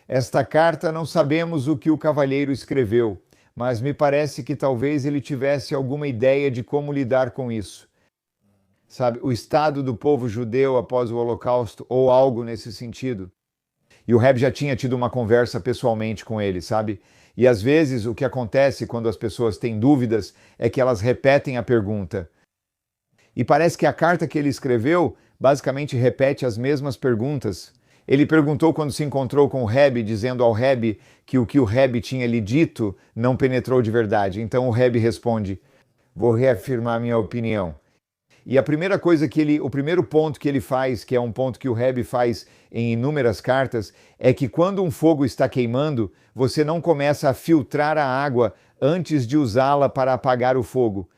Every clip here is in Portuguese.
Esta carta não sabemos o que o cavalheiro escreveu, mas me parece que talvez ele tivesse alguma ideia de como lidar com isso. Sabe, o estado do povo judeu após o Holocausto, ou algo nesse sentido. E o Reb já tinha tido uma conversa pessoalmente com ele, sabe? E às vezes o que acontece quando as pessoas têm dúvidas é que elas repetem a pergunta. E parece que a carta que ele escreveu basicamente repete as mesmas perguntas. Ele perguntou quando se encontrou com o Reb, dizendo ao Reb que o Reb tinha lhe dito não penetrou de verdade. Então o Reb responde: vou reafirmar minha opinião. E a primeira coisa o primeiro ponto que ele faz, que é um ponto que o Reb faz em inúmeras cartas, é que quando um fogo está queimando, você não começa a filtrar a água antes de usá-la para apagar o fogo.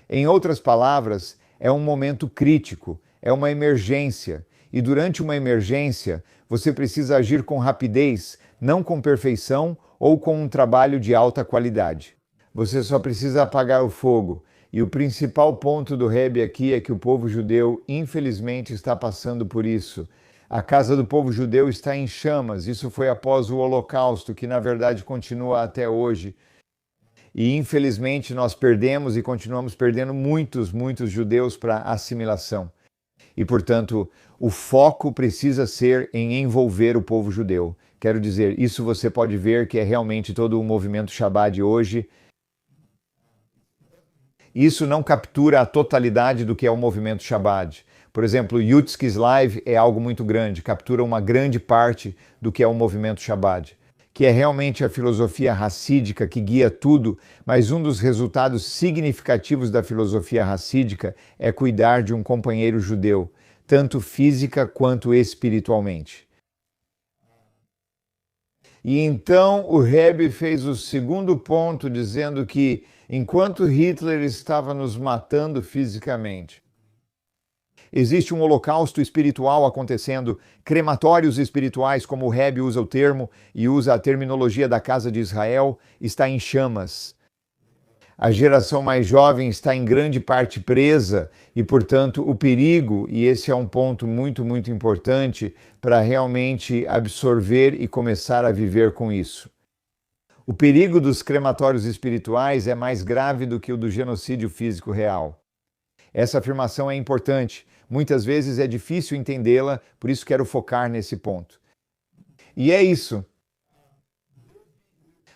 Em outras palavras, é um momento crítico, é uma emergência. E durante uma emergência, você precisa agir com rapidez, não com perfeição ou com um trabalho de alta qualidade. Você só precisa apagar o fogo. E o principal ponto do Reb aqui é que o povo judeu, infelizmente, está passando por isso. A casa do povo judeu está em chamas. Isso foi após o Holocausto, que na verdade continua até hoje. E infelizmente nós perdemos e continuamos perdendo muitos judeus para a assimilação. E, portanto, o foco precisa ser em envolver o povo judeu. Quero dizer, isso você pode ver que é realmente todo o movimento Chabad hoje. Isso não captura a totalidade do que é o movimento Chabad. Por exemplo, o Yudskis Live é algo muito grande, captura uma grande parte do que é o movimento Chabad, que é realmente a filosofia racídica que guia tudo, mas um dos resultados significativos da filosofia racídica é cuidar de um companheiro judeu, tanto física quanto espiritualmente. E então o Reb fez o segundo ponto, dizendo que enquanto Hitler estava nos matando fisicamente, existe um holocausto espiritual acontecendo, crematórios espirituais, como o Reb usa o termo e usa a terminologia da Casa de Israel, está em chamas. A geração mais jovem está em grande parte presa e, portanto, o perigo, e esse é um ponto muito importante para realmente absorver e começar a viver com isso. O perigo dos crematórios espirituais é mais grave do que o do genocídio físico real. Essa afirmação é importante. Muitas vezes é difícil entendê-la, por isso quero focar nesse ponto. E é isso.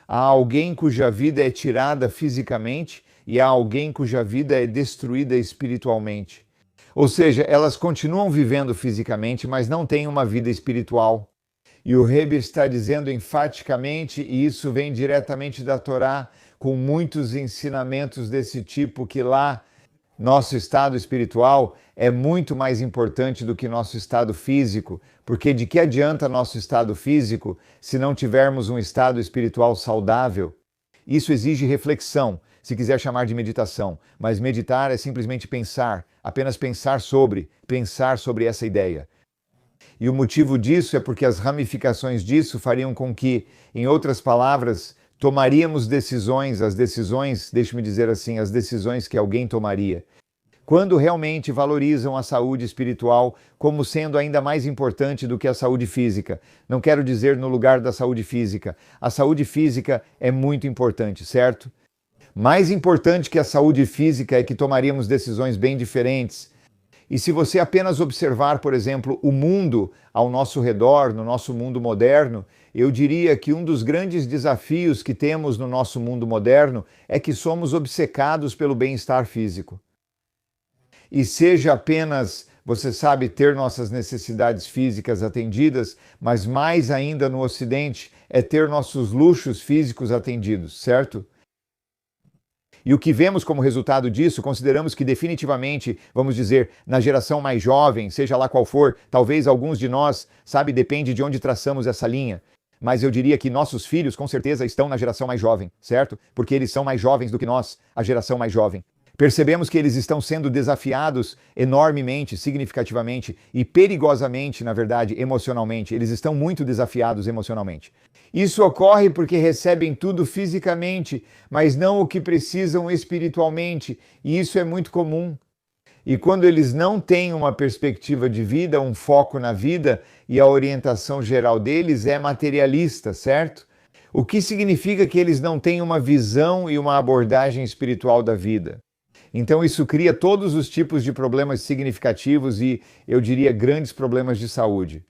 Há alguém cuja vida é tirada fisicamente e há alguém cuja vida é destruída espiritualmente. Ou seja, elas continuam vivendo fisicamente, mas não têm uma vida espiritual. E o Reb está dizendo enfaticamente, e isso vem diretamente da Torá, com muitos ensinamentos desse tipo, que lá nosso estado espiritual é muito mais importante do que nosso estado físico, porque de que adianta nosso estado físico se não tivermos um estado espiritual saudável? Isso exige reflexão, se quiser chamar de meditação, mas meditar é simplesmente pensar, apenas pensar sobre essa ideia. E o motivo disso é porque as ramificações disso fariam com que, em outras palavras, tomaríamos decisões, deixe-me dizer assim, as decisões que alguém tomaria, quando realmente valorizam a saúde espiritual como sendo ainda mais importante do que a saúde física. Não quero dizer no lugar da saúde física. A saúde física é muito importante, certo? Mais importante que a saúde física é que tomaríamos decisões bem diferentes. E se você apenas observar, por exemplo, o mundo ao nosso redor, no nosso mundo moderno, eu diria que um dos grandes desafios que temos no nosso mundo moderno é que somos obcecados pelo bem-estar físico. E seja apenas, você sabe, ter nossas necessidades físicas atendidas, mas mais ainda no Ocidente é ter nossos luxos físicos atendidos, certo? E o que vemos como resultado disso, consideramos que definitivamente, vamos dizer, na geração mais jovem, seja lá qual for, talvez alguns de nós, sabe, depende de onde traçamos essa linha. Mas eu diria que nossos filhos com certeza estão na geração mais jovem, certo? Porque eles são mais jovens do que nós, a geração mais jovem. Percebemos que eles estão sendo desafiados enormemente, significativamente e perigosamente, na verdade, emocionalmente. Eles estão muito desafiados emocionalmente. Isso ocorre porque recebem tudo fisicamente, mas não o que precisam espiritualmente, e isso é muito comum. E quando eles não têm uma perspectiva de vida, um foco na vida, e a orientação geral deles é materialista, certo? O que significa que eles não têm uma visão e uma abordagem espiritual da vida. Então isso cria todos os tipos de problemas significativos e, eu diria, grandes problemas de saúde.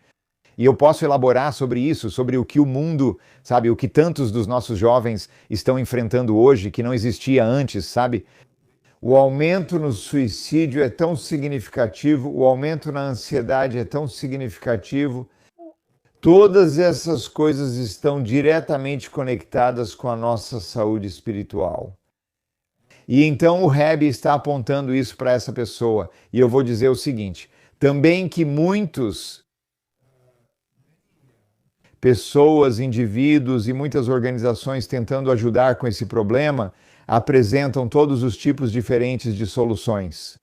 E eu posso elaborar sobre isso, sobre o que o mundo, sabe, o que tantos dos nossos jovens estão enfrentando hoje, que não existia antes, sabe? O aumento no suicídio é tão significativo, o aumento na ansiedade é tão significativo. Todas essas coisas estão diretamente conectadas com a nossa saúde espiritual. E então o Rebbe está apontando isso para essa pessoa. E eu vou dizer o seguinte, também que muitos pessoas, indivíduos e muitas organizações tentando ajudar com esse problema apresentam todos os tipos diferentes de soluções.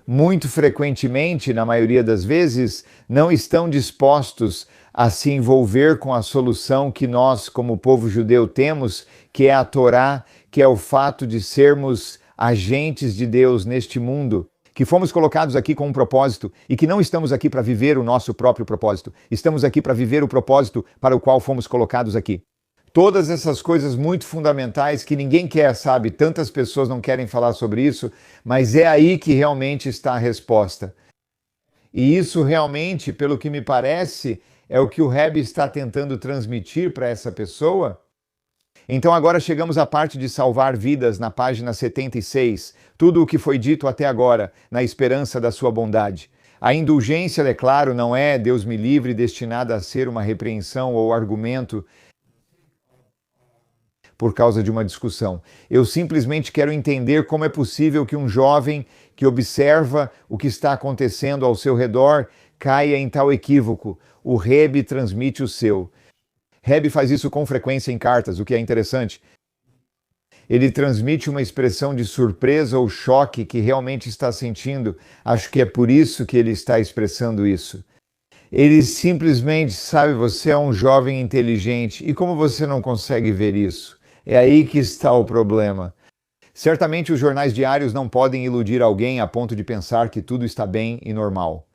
Muito frequentemente, na maioria das vezes, não estão dispostos a se envolver com a solução que nós, como povo judeu, temos, que é a Torá, que é o fato de sermos agentes de Deus neste mundo, que fomos colocados aqui com um propósito e que não estamos aqui para viver o nosso próprio propósito, estamos aqui para viver o propósito para o qual fomos colocados aqui. Todas essas coisas muito fundamentais que ninguém quer, sabe? Tantas pessoas não querem falar sobre isso, mas é aí que realmente está a resposta. E isso realmente, pelo que me parece, é o que o Rebbe está tentando transmitir para essa pessoa. Então agora chegamos à parte de salvar vidas na página 76, tudo o que foi dito até agora, na esperança da sua bondade. A indulgência, é claro, não é, Deus me livre, destinada a ser uma repreensão ou argumento por causa de uma discussão. Eu simplesmente quero entender como é possível que um jovem que observa o que está acontecendo ao seu redor caia em tal equívoco. O Rebbe transmite o seu. Rebbe faz isso com frequência em cartas, o que é interessante. Ele transmite uma expressão de surpresa ou choque que realmente está sentindo. Acho que é por isso que ele está expressando isso. Ele simplesmente, sabe, você é um jovem inteligente e como você não consegue ver isso? É aí que está o problema. Certamente os jornais diários não podem iludir alguém a ponto de pensar que tudo está bem e normal.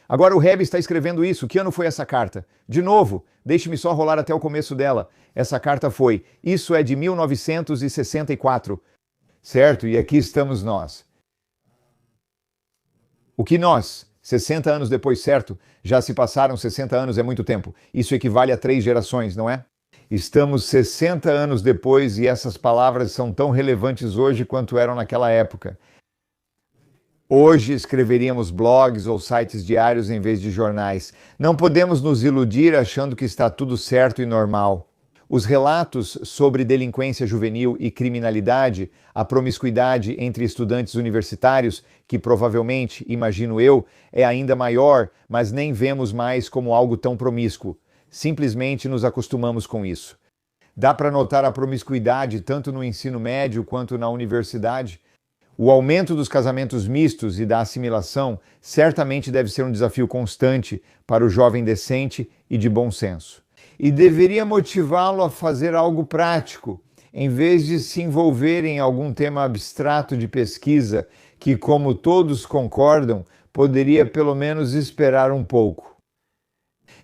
Agora o Rebbe está escrevendo isso. Que ano foi essa carta? De novo, deixe-me só rolar até o começo dela. Essa carta foi, isso é de 1964, certo? E aqui estamos nós. O que nós, 60 anos depois, certo? Já se passaram 60 anos, é muito tempo. Isso equivale a 3 gerações, não é? Estamos 60 anos depois e essas palavras são tão relevantes hoje quanto eram naquela época. Hoje escreveríamos blogs ou sites diários em vez de jornais. Não podemos nos iludir achando que está tudo certo e normal. Os relatos sobre delinquência juvenil e criminalidade, a promiscuidade entre estudantes universitários, que provavelmente, imagino eu, é ainda maior, mas nem vemos mais como algo tão promíscuo. Simplesmente nos acostumamos com isso. Dá para notar a promiscuidade tanto no ensino médio quanto na universidade. O aumento dos casamentos mistos e da assimilação certamente deve ser um desafio constante para o jovem decente e de bom senso. E deveria motivá-lo a fazer algo prático, em vez de se envolver em algum tema abstrato de pesquisa que, como todos concordam, poderia pelo menos esperar um pouco.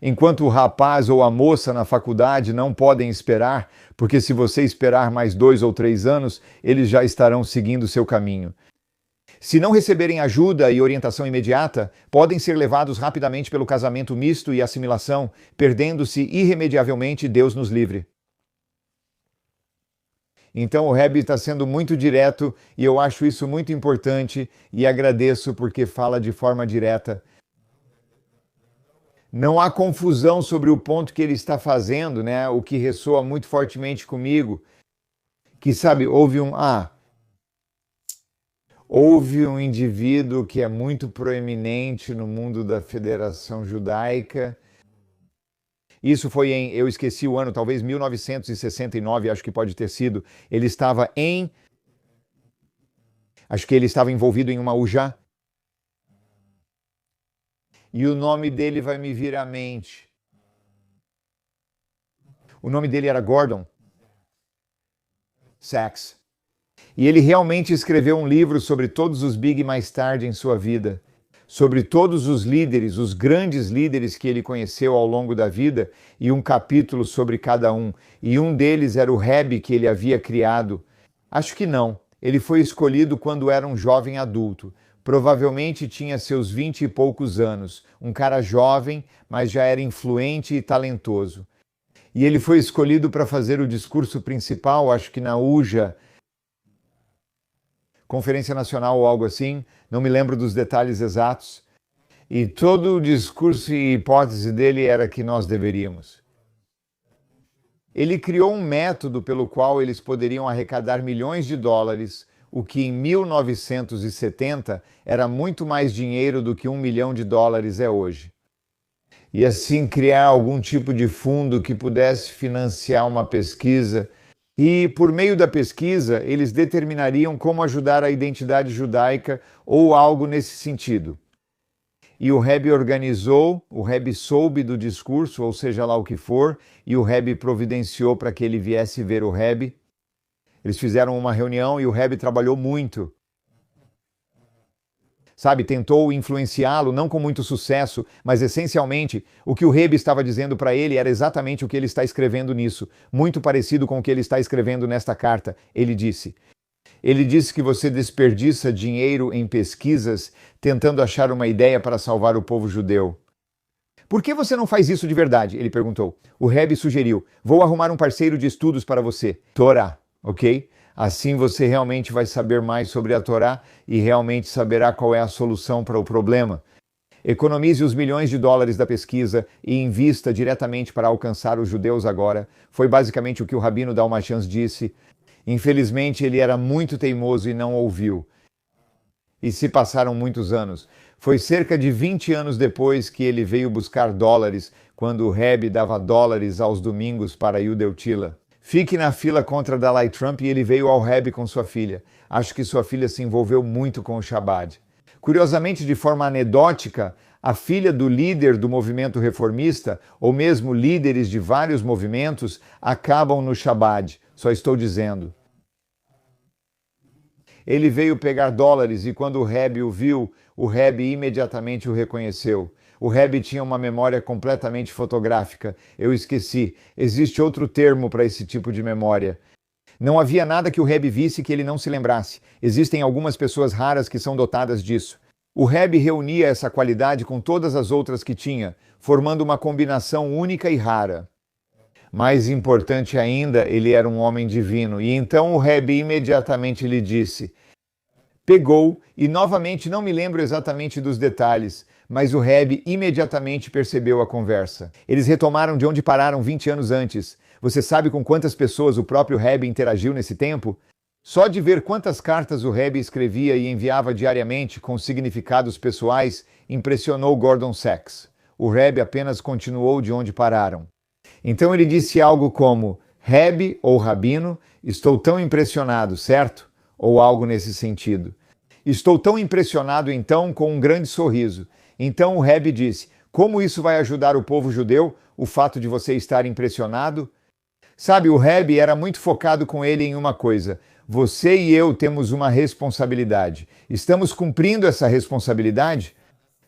Enquanto o rapaz ou a moça na faculdade não podem esperar, porque se você esperar mais 2 ou 3 anos, eles já estarão seguindo seu caminho. Se não receberem ajuda e orientação imediata, podem ser levados rapidamente pelo casamento misto e assimilação, perdendo-se irremediavelmente, Deus nos livre. Então o Rebbe está sendo muito direto e eu acho isso muito importante e agradeço porque fala de forma direta. Não há confusão sobre o ponto que ele está fazendo, né? O que ressoa muito fortemente comigo, que sabe, houve um indivíduo que é muito proeminente no mundo da Federação Judaica. Isso foi eu esqueci o ano, talvez 1969, acho que pode ter sido. Acho que ele estava envolvido em uma UJA. E o nome dele vai me vir à mente. O nome dele era Gordon Sachs. E ele realmente escreveu um livro sobre todos os Big mais tarde em sua vida, sobre todos os líderes, os grandes líderes que ele conheceu ao longo da vida, e um capítulo sobre cada um. E um deles era o Reb que ele havia criado. Acho que não. Ele foi escolhido quando era um jovem adulto. Provavelmente tinha seus 20 e poucos anos. Um cara jovem, mas já era influente e talentoso. E ele foi escolhido para fazer o discurso principal, acho que na UJA, Conferência Nacional ou algo assim, não me lembro dos detalhes exatos. E todo o discurso e hipótese dele era que nós deveríamos. Ele criou um método pelo qual eles poderiam arrecadar milhões de dólares, o que em 1970 era muito mais dinheiro do que $1 milhão é hoje. E assim criar algum tipo de fundo que pudesse financiar uma pesquisa. E, por meio da pesquisa, eles determinariam como ajudar a identidade judaica ou algo nesse sentido. E o Reb organizou, o Reb soube do discurso, ou seja lá o que for, e o Reb providenciou para que ele viesse ver o Reb. Eles fizeram uma reunião e o Reb trabalhou muito. Sabe, tentou influenciá-lo, não com muito sucesso, mas essencialmente o que o Reb estava dizendo para ele era exatamente o que ele está escrevendo nisso, muito parecido com o que ele está escrevendo nesta carta. Ele disse que você desperdiça dinheiro em pesquisas tentando achar uma ideia para salvar o povo judeu. Por que você não faz isso de verdade? Ele perguntou. O Reb sugeriu, vou arrumar um parceiro de estudos para você. Torá, ok? Assim você realmente vai saber mais sobre a Torá e realmente saberá qual é a solução para o problema. Economize os milhões de dólares da pesquisa e invista diretamente para alcançar os judeus agora. Foi basicamente o que o Rabino Dalmatians disse. Infelizmente, ele era muito teimoso e não ouviu. E se passaram muitos anos. Foi cerca de 20 anos depois que ele veio buscar dólares, quando o Reb dava dólares aos domingos para Yudeu Tila. Fique na fila contra Dalai Trump e ele veio ao Reb com sua filha. Acho que sua filha se envolveu muito com o Shabbat. Curiosamente, de forma anedótica, a filha do líder do movimento reformista, ou mesmo líderes de vários movimentos, acabam no Shabbat. Só estou dizendo. Ele veio pegar dólares e quando o Reb o viu, o Reb imediatamente o reconheceu. O Reb tinha uma memória completamente fotográfica. Eu esqueci. Existe outro termo para esse tipo de memória. Não havia nada que o Reb visse que ele não se lembrasse. Existem algumas pessoas raras que são dotadas disso. O Reb reunia essa qualidade com todas as outras que tinha, formando uma combinação única e rara. Mais importante ainda, ele era um homem divino. E então o Reb imediatamente lhe disse... Pegou, e novamente não me lembro exatamente dos detalhes, mas o Reb imediatamente percebeu a conversa. Eles retomaram de onde pararam 20 anos antes. Você sabe com quantas pessoas o próprio Reb interagiu nesse tempo? Só de ver quantas cartas o Reb escrevia e enviava diariamente com significados pessoais impressionou Gordon Sachs. O Reb apenas continuou de onde pararam. Então ele disse algo como, Reb ou Rabino, estou tão impressionado, certo? Ou algo nesse sentido. Estou tão impressionado então com um grande sorriso. Então o Reb disse, como isso vai ajudar o povo judeu, o fato de você estar impressionado? Sabe, o Reb era muito focado com ele em uma coisa. Você e eu temos uma responsabilidade. Estamos cumprindo essa responsabilidade?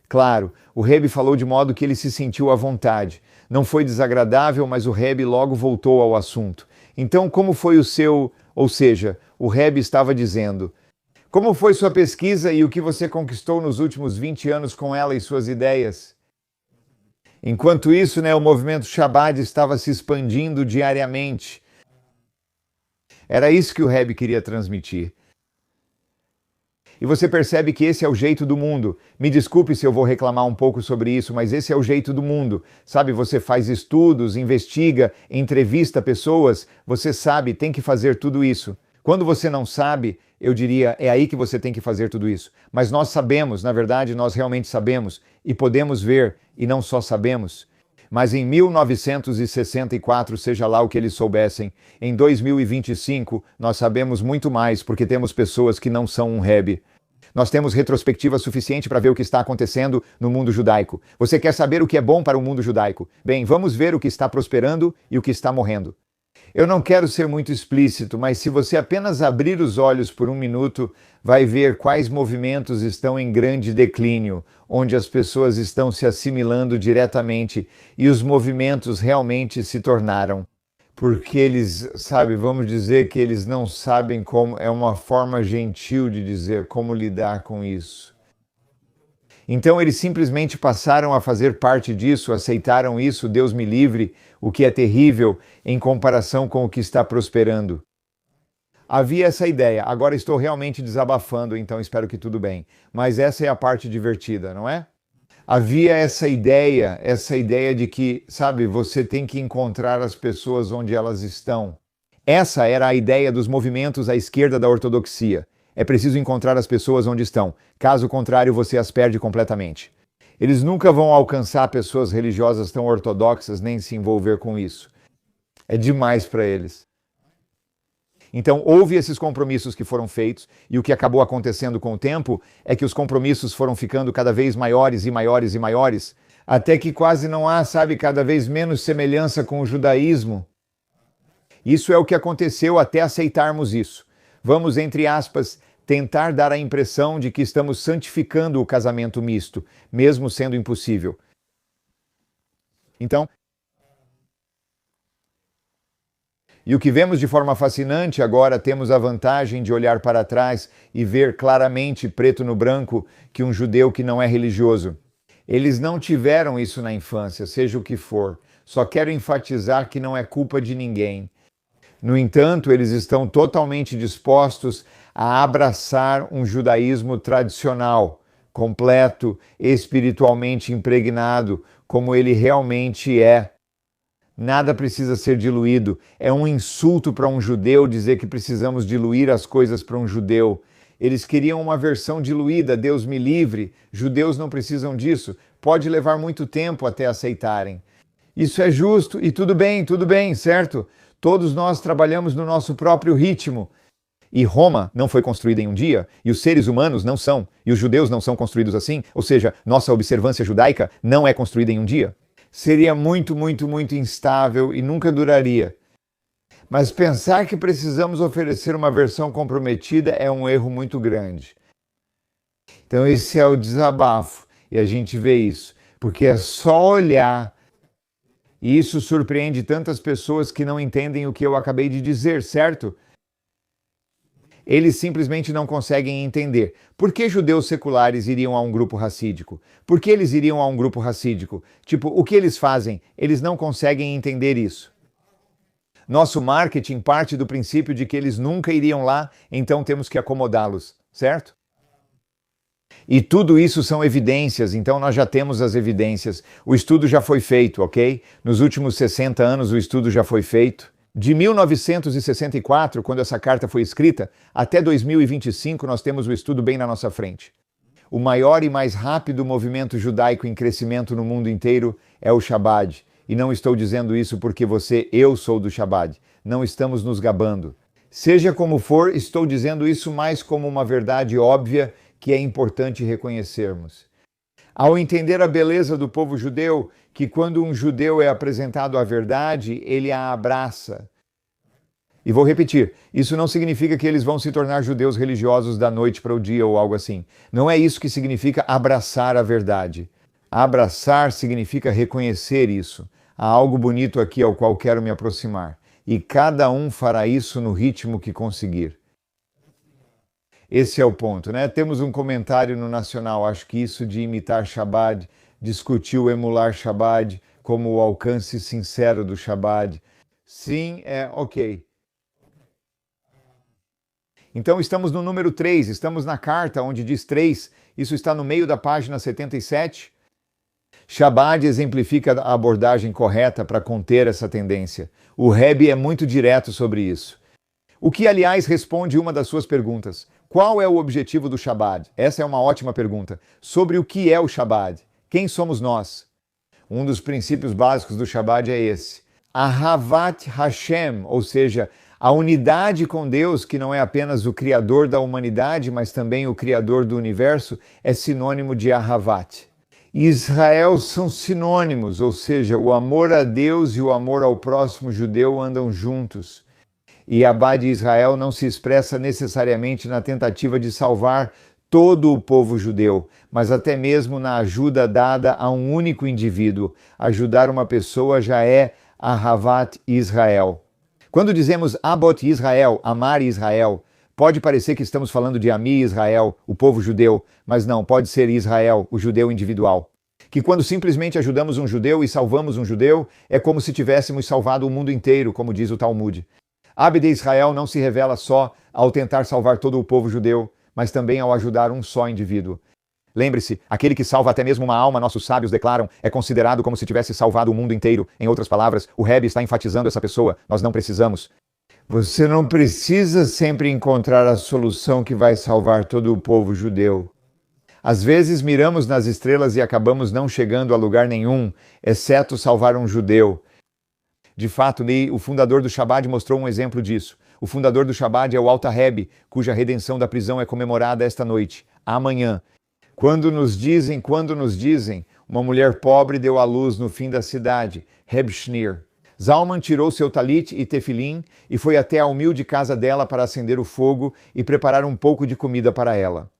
Claro, o Reb falou de modo que ele se sentiu à vontade. Não foi desagradável, mas o Reb logo voltou ao assunto. Então, como foi o seu... Ou seja, o Reb estava dizendo, como foi sua pesquisa e o que você conquistou nos últimos 20 anos com ela e suas ideias? Enquanto isso, o movimento Chabad estava se expandindo diariamente. Era isso que o Reb queria transmitir. E você percebe que esse é o jeito do mundo. Me desculpe se eu vou reclamar um pouco sobre isso, mas esse é o jeito do mundo. Sabe, você faz estudos, investiga, entrevista pessoas, você sabe, tem que fazer tudo isso. Quando você não sabe, eu diria, é aí que você tem que fazer tudo isso. Mas nós sabemos, na verdade, nós realmente sabemos, e podemos ver, e não só sabemos. Mas em 1964, seja lá o que eles soubessem, em 2025, nós sabemos muito mais, porque temos pessoas que não são um Reb. Nós temos retrospectiva suficiente para ver o que está acontecendo no mundo judaico. Você quer saber o que é bom para o mundo judaico? Bem, vamos ver o que está prosperando e o que está morrendo. Eu não quero ser muito explícito, mas se você apenas abrir os olhos por um minuto, vai ver quais movimentos estão em grande declínio, onde as pessoas estão se assimilando diretamente e os movimentos realmente se tornaram. Porque eles, sabe, vamos dizer que eles não sabem como, é uma forma gentil de dizer como lidar com isso. Então eles simplesmente passaram a fazer parte disso, aceitaram isso, Deus me livre, o que é terrível em comparação com o que está prosperando. Havia essa ideia, agora estou realmente desabafando, então espero que tudo bem. Mas essa é a parte divertida, não é? Havia essa ideia de que, sabe, você tem que encontrar as pessoas onde elas estão. Essa era a ideia dos movimentos à esquerda da ortodoxia. É preciso encontrar as pessoas onde estão. Caso contrário, você as perde completamente. Eles nunca vão alcançar pessoas religiosas tão ortodoxas nem se envolver com isso. É demais para eles. Então, houve esses compromissos que foram feitos, e o que acabou acontecendo com o tempo é que os compromissos foram ficando cada vez maiores e maiores e maiores, até que quase não há, sabe, cada vez menos semelhança com o judaísmo. Isso é o que aconteceu até aceitarmos isso. Vamos, entre aspas, tentar dar a impressão de que estamos santificando o casamento misto, mesmo sendo impossível. Então, e o que vemos de forma fascinante agora, temos a vantagem de olhar para trás e ver claramente, preto no branco, que um judeu que não é religioso. Eles não tiveram isso na infância, seja o que for. Só quero enfatizar que não é culpa de ninguém. No entanto, eles estão totalmente dispostos a abraçar um judaísmo tradicional, completo, espiritualmente impregnado, como ele realmente é. Nada precisa ser diluído. É um insulto para um judeu dizer que precisamos diluir as coisas para um judeu. Eles queriam uma versão diluída, Deus me livre. Judeus não precisam disso. Pode levar muito tempo até aceitarem. Isso é justo e tudo bem, certo? Todos nós trabalhamos no nosso próprio ritmo. E Roma não foi construída em um dia, e os seres humanos não são, e os judeus não são construídos assim, ou seja, nossa observância judaica não é construída em um dia. Seria muito instável e nunca duraria. Mas pensar que precisamos oferecer uma versão comprometida é um erro muito grande. Então esse é o desabafo, e a gente vê isso, porque é só olhar, e isso surpreende tantas pessoas que não entendem o que eu acabei de dizer, certo? Eles simplesmente não conseguem entender. Por que judeus seculares iriam a um grupo racídico? Por que eles iriam a um grupo racídico? Tipo, o que eles fazem? Eles não conseguem entender isso. Nosso marketing parte do princípio de que eles nunca iriam lá, então temos que acomodá-los, certo? E tudo isso são evidências, então nós já temos as evidências. O estudo já foi feito, ok? Nos últimos 60 anos o estudo já foi feito. De 1964, quando essa carta foi escrita, até 2025 nós temos o estudo bem na nossa frente. O maior e mais rápido movimento judaico em crescimento no mundo inteiro é o Chabad. E não estou dizendo isso porque eu sou do Chabad. Não estamos nos gabando. Seja como for, estou dizendo isso mais como uma verdade óbvia que é importante reconhecermos. Ao entender a beleza do povo judeu, que quando um judeu é apresentado à verdade, ele a abraça. E vou repetir, isso não significa que eles vão se tornar judeus religiosos da noite para o dia ou algo assim. Não é isso que significa abraçar a verdade. Abraçar significa reconhecer isso. Há algo bonito aqui ao qual quero me aproximar. E cada um fará isso no ritmo que conseguir. Esse é o ponto, né? Temos um comentário no Nacional, acho que isso de imitar Chabad, discutiu emular Chabad como o alcance sincero do Chabad. Sim, ok. Então estamos no número 3, estamos na carta onde diz 3, isso está no meio da página 77. Chabad exemplifica a abordagem correta para conter essa tendência. O Rebbe é muito direto sobre isso. O que, aliás, responde uma das suas perguntas. Qual é o objetivo do Chabad? Essa é uma ótima pergunta. Sobre o que é o Chabad? Quem somos nós? Um dos princípios básicos do Chabad é esse. Ahavat Hashem, ou seja, a unidade com Deus, que não é apenas o Criador da humanidade, mas também o Criador do universo, é sinônimo de Ahavat. e Israel são sinônimos, ou seja, o amor a Deus e o amor ao próximo judeu andam juntos. E Abade Israel não se expressa necessariamente na tentativa de salvar todo o povo judeu, mas até mesmo na ajuda dada a um único indivíduo. Ajudar uma pessoa já é Ahavat Israel. Quando dizemos Abot Israel, amar Israel, pode parecer que estamos falando de Ami Israel, o povo judeu, mas não, pode ser Israel, o judeu individual. Que quando simplesmente ajudamos um judeu e salvamos um judeu, é como se tivéssemos salvado o mundo inteiro, como diz o Talmud. Abde Israel não se revela só ao tentar salvar todo o povo judeu, mas também ao ajudar um só indivíduo. Lembre-se, aquele que salva até mesmo uma alma, nossos sábios declaram, é considerado como se tivesse salvado o mundo inteiro. Em outras palavras, o Rebbe está enfatizando essa pessoa. Nós não precisamos. Você não precisa sempre encontrar a solução que vai salvar todo o povo judeu. Às vezes miramos nas estrelas e acabamos não chegando a lugar nenhum, exceto salvar um judeu. De fato, o fundador do Chabad mostrou um exemplo disso. O fundador do Chabad é o Alter Rebbe, cuja redenção da prisão é comemorada esta noite, amanhã. Quando nos dizem, uma mulher pobre deu à luz no fim da cidade, Reb Shneur. Zalman tirou seu talit e tefilim e foi até a humilde casa dela para acender o fogo e preparar um pouco de comida para ela.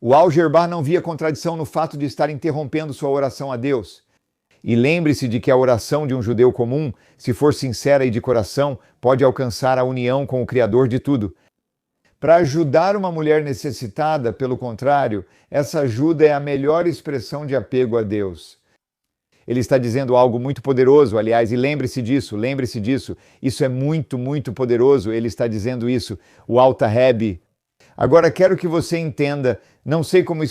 O Al-Gerbar não via contradição no fato de estar interrompendo sua oração a Deus. E lembre-se de que a oração de um judeu comum, se for sincera e de coração, pode alcançar a união com o Criador de tudo. Para ajudar uma mulher necessitada, pelo contrário, essa ajuda é a melhor expressão de apego a Deus. Ele está dizendo algo muito poderoso, aliás, e lembre-se disso, isso é muito, muito poderoso, ele está dizendo isso, o Alter Rebbe. Agora quero que você entenda, não sei como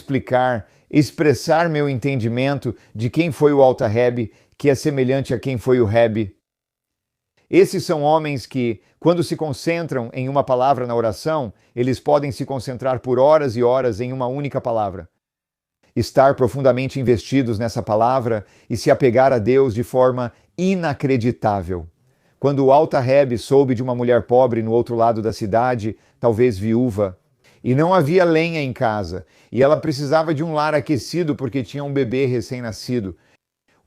expressar meu entendimento de quem foi o Alter Rebbe, que é semelhante a quem foi o Rebbe. Esses são homens que, quando se concentram em uma palavra na oração, eles podem se concentrar por horas e horas em uma única palavra. Estar profundamente investidos nessa palavra e se apegar a Deus de forma inacreditável. Quando o Alter Rebbe soube de uma mulher pobre no outro lado da cidade, talvez viúva, e não havia lenha em casa, e ela precisava de um lar aquecido porque tinha um bebê recém-nascido,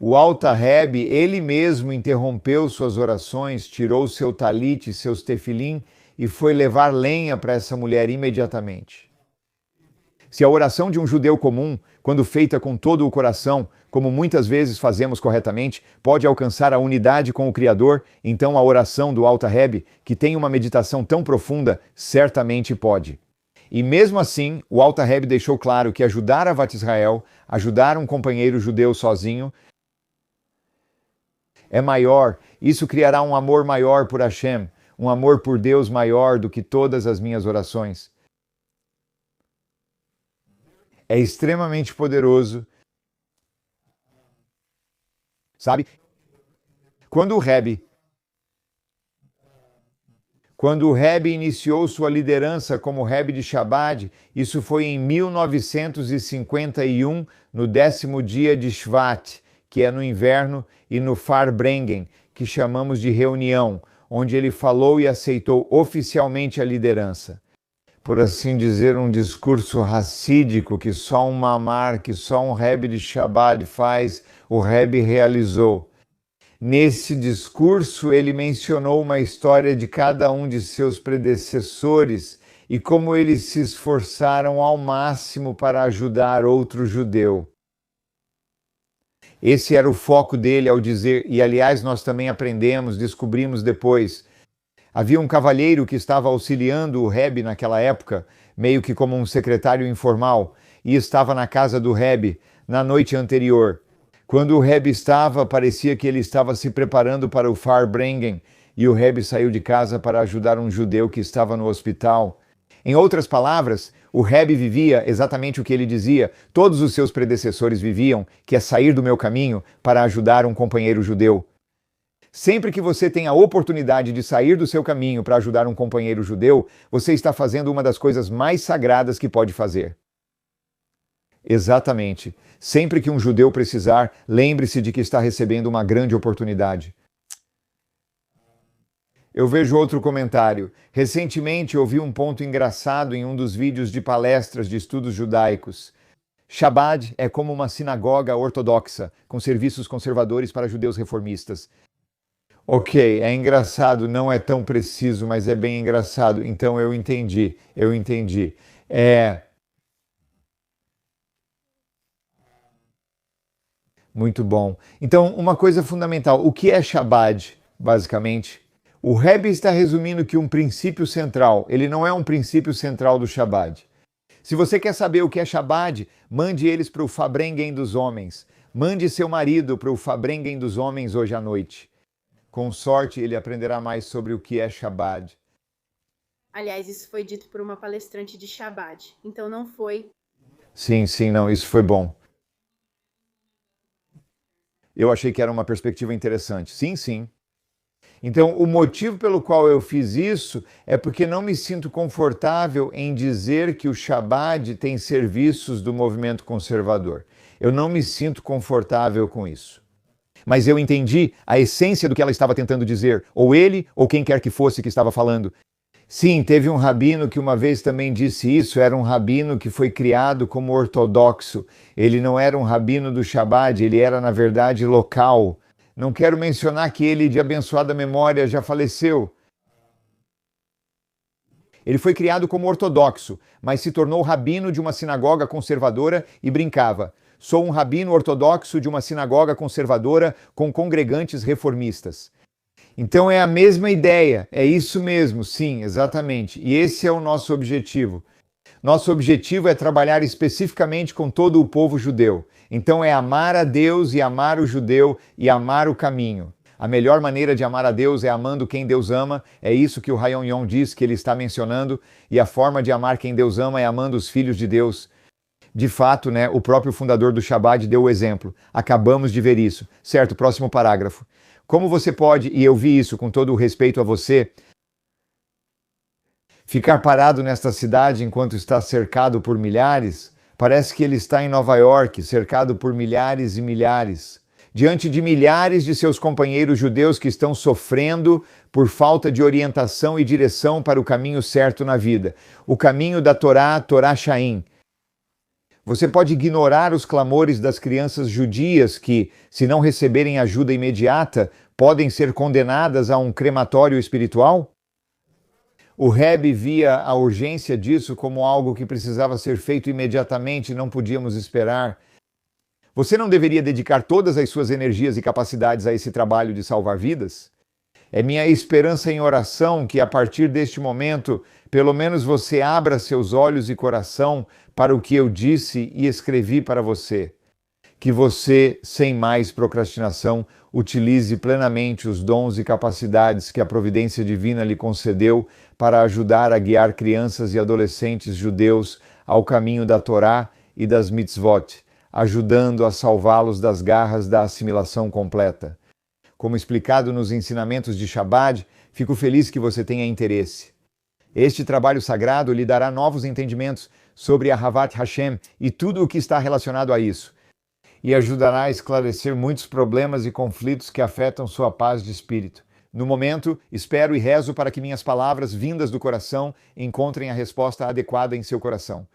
o Alter Rebbe, ele mesmo interrompeu suas orações, tirou seu talit, seus tefilim e foi levar lenha para essa mulher imediatamente. Se a oração de um judeu comum, quando feita com todo o coração, como muitas vezes fazemos corretamente, pode alcançar a unidade com o Criador, então a oração do Alter Rebbe, que tem uma meditação tão profunda, certamente pode. E mesmo assim, o Alter Rebbe deixou claro que ajudar a Ahavat Israel, ajudar um companheiro judeu sozinho, é maior, isso criará um amor maior por Hashem, um amor por Deus maior do que todas as minhas orações. É extremamente poderoso. Sabe? Quando o Rebbe iniciou sua liderança como Rebbe de Chabad, isso foi em 1951, no 10º dia de Shvat, que é no inverno, e no Farbrengen, que chamamos de reunião, onde ele falou e aceitou oficialmente a liderança. Por assim dizer, um discurso racídico que só um mamar, que só um Rebbe de Chabad faz, o Rebbe realizou. Nesse discurso, ele mencionou uma história de cada um de seus predecessores e como eles se esforçaram ao máximo para ajudar outro judeu. Esse era o foco dele ao dizer, e aliás nós também descobrimos depois. Havia um cavalheiro que estava auxiliando o Rebbe naquela época, meio que como um secretário informal, e estava na casa do Rebbe na noite anterior. Quando o Rebbe parecia que ele estava se preparando para o Farbrengen, e o Rebbe saiu de casa para ajudar um judeu que estava no hospital. Em outras palavras, o Rebbe vivia exatamente o que ele dizia, todos os seus predecessores viviam, que é sair do meu caminho para ajudar um companheiro judeu. Sempre que você tem a oportunidade de sair do seu caminho para ajudar um companheiro judeu, você está fazendo uma das coisas mais sagradas que pode fazer. Exatamente. Sempre que um judeu precisar, lembre-se de que está recebendo uma grande oportunidade. Eu vejo outro comentário. Recentemente ouvi um ponto engraçado em um dos vídeos de palestras de estudos judaicos. Shabbat é como uma sinagoga ortodoxa, com serviços conservadores para judeus reformistas. Ok, é engraçado, não é tão preciso, mas é bem engraçado. Então eu entendi. É muito bom. Então, uma coisa fundamental, o que é Shabbat, basicamente? O Rebbe está resumindo que um princípio central, ele não é um princípio central do Shabbat. Se você quer saber o que é Shabbat, mande eles para o Fabrengen dos Homens. Mande seu marido para o Fabrengen dos Homens hoje à noite. Com sorte, ele aprenderá mais sobre o que é Shabbat. Aliás, isso foi dito por uma palestrante de Shabbat, então não foi. Sim, não, isso foi bom. Eu achei que era uma perspectiva interessante. Sim. Então, o motivo pelo qual eu fiz isso é porque não me sinto confortável em dizer que o Shabbat tem serviços do movimento conservador. Eu não me sinto confortável com isso. Mas eu entendi a essência do que ela estava tentando dizer, ou ele, ou quem quer que fosse que estava falando. Sim, teve um rabino que uma vez também disse isso, era um rabino que foi criado como ortodoxo. Ele não era um rabino do Shabbat, ele era, na verdade, local. Não quero mencionar que ele, de abençoada memória, já faleceu. Ele foi criado como ortodoxo, mas se tornou rabino de uma sinagoga conservadora e brincava: sou um rabino ortodoxo de uma sinagoga conservadora com congregantes reformistas. Então é a mesma ideia, é isso mesmo, sim, exatamente. E esse é o nosso objetivo. Nosso objetivo é trabalhar especificamente com todo o povo judeu. Então é amar a Deus e amar o judeu e amar o caminho. A melhor maneira de amar a Deus é amando quem Deus ama, é isso que o Hayon Yon diz que ele está mencionando, e a forma de amar quem Deus ama é amando os filhos de Deus. De fato, né, o próprio fundador do Shabbat deu o exemplo. Acabamos de ver isso. Certo, próximo parágrafo. Como você pode, e eu vi isso com todo o respeito a você, ficar parado nesta cidade enquanto está cercado por milhares? Parece que ele está em Nova York, cercado por milhares e milhares, diante de milhares de seus companheiros judeus que estão sofrendo por falta de orientação e direção para o caminho certo na vida, o caminho da Torá, Torá Shaim. Você pode ignorar os clamores das crianças judias que, se não receberem ajuda imediata, podem ser condenadas a um crematório espiritual? O Rebbe via a urgência disso como algo que precisava ser feito imediatamente e não podíamos esperar. Você não deveria dedicar todas as suas energias e capacidades a esse trabalho de salvar vidas? É minha esperança em oração que, a partir deste momento, pelo menos você abra seus olhos e coração para o que eu disse e escrevi para você. Que você, sem mais procrastinação, utilize plenamente os dons e capacidades que a providência divina lhe concedeu para ajudar a guiar crianças e adolescentes judeus ao caminho da Torá e das mitzvot, ajudando a salvá-los das garras da assimilação completa. Como explicado nos ensinamentos de Shabbat, fico feliz que você tenha interesse. Este trabalho sagrado lhe dará novos entendimentos sobre a Ahavat Hashem e tudo o que está relacionado a isso, e ajudará a esclarecer muitos problemas e conflitos que afetam sua paz de espírito. No momento, espero e rezo para que minhas palavras vindas do coração encontrem a resposta adequada em seu coração.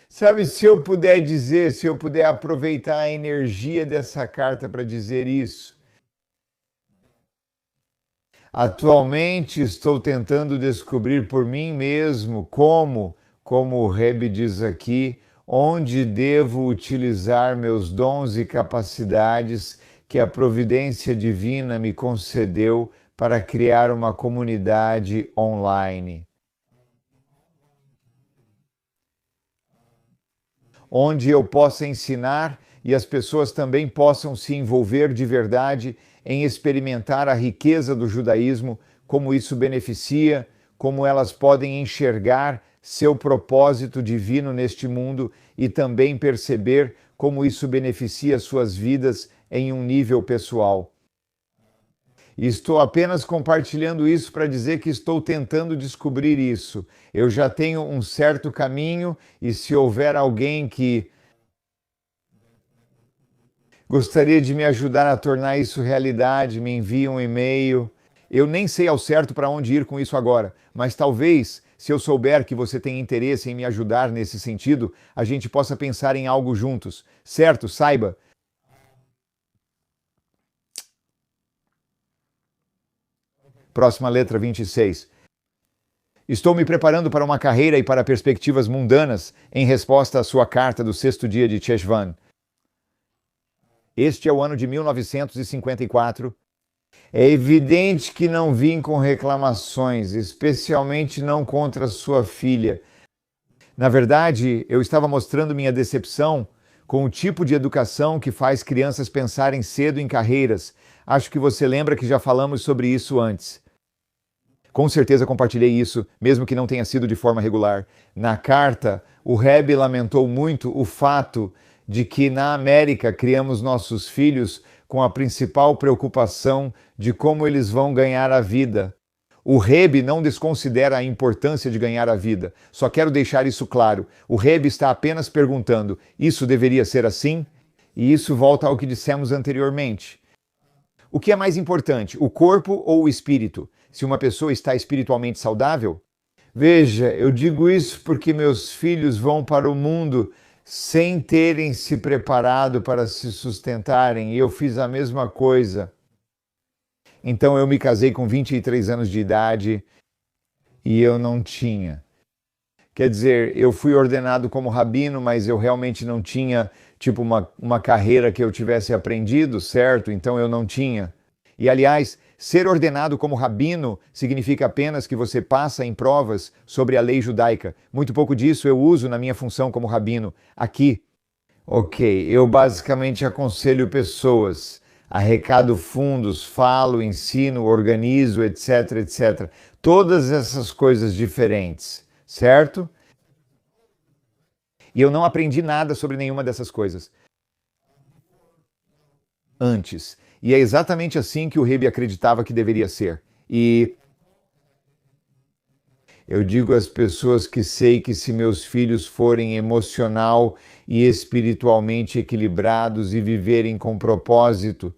Sabe, se eu puder aproveitar a energia dessa carta para dizer isso. Atualmente estou tentando descobrir por mim mesmo como o Rebbe diz aqui, onde devo utilizar meus dons e capacidades que a providência divina me concedeu para criar uma comunidade online. Onde eu possa ensinar e as pessoas também possam se envolver de verdade em experimentar a riqueza do judaísmo, como isso beneficia, como elas podem enxergar seu propósito divino neste mundo e também perceber como isso beneficia suas vidas em um nível pessoal. E estou apenas compartilhando isso para dizer que estou tentando descobrir isso. Eu já tenho um certo caminho e se houver alguém que gostaria de me ajudar a tornar isso realidade, me envie um e-mail. Eu nem sei ao certo para onde ir com isso agora, mas talvez, se eu souber que você tem interesse em me ajudar nesse sentido, a gente possa pensar em algo juntos. Certo? Saiba. Próxima letra, 26. Estou me preparando para uma carreira e para perspectivas mundanas em resposta à sua carta do 6º dia de Cheshvan. Este é o ano de 1954. É evidente que não vim com reclamações, especialmente não contra sua filha. Na verdade, eu estava mostrando minha decepção com o tipo de educação que faz crianças pensarem cedo em carreiras. Acho que você lembra que já falamos sobre isso antes. Com certeza compartilhei isso, mesmo que não tenha sido de forma regular. Na carta, o Rebbe lamentou muito o fato de que na América criamos nossos filhos com a principal preocupação de como eles vão ganhar a vida. O Rebbe não desconsidera a importância de ganhar a vida. Só quero deixar isso claro. O Rebbe está apenas perguntando, isso deveria ser assim? E isso volta ao que dissemos anteriormente. O que é mais importante, o corpo ou o espírito? Se uma pessoa está espiritualmente saudável? Veja, eu digo isso porque meus filhos vão para o mundo sem terem se preparado para se sustentarem, e eu fiz a mesma coisa. Então eu me casei com 23 anos de idade e eu não tinha. Quer dizer, eu fui ordenado como rabino, mas eu realmente não tinha, uma carreira que eu tivesse aprendido, certo? Então eu não tinha. E, aliás, ser ordenado como rabino significa apenas que você passa em provas sobre a lei judaica. Muito pouco disso eu uso na minha função como rabino aqui. Ok, eu basicamente aconselho pessoas, arrecado fundos, falo, ensino, organizo, etc, etc. Todas essas coisas diferentes, certo? E eu não aprendi nada sobre nenhuma dessas coisas antes. E é exatamente assim que o Rebbe acreditava que deveria ser. E eu digo às pessoas que sei que se meus filhos forem emocional e espiritualmente equilibrados e viverem com propósito,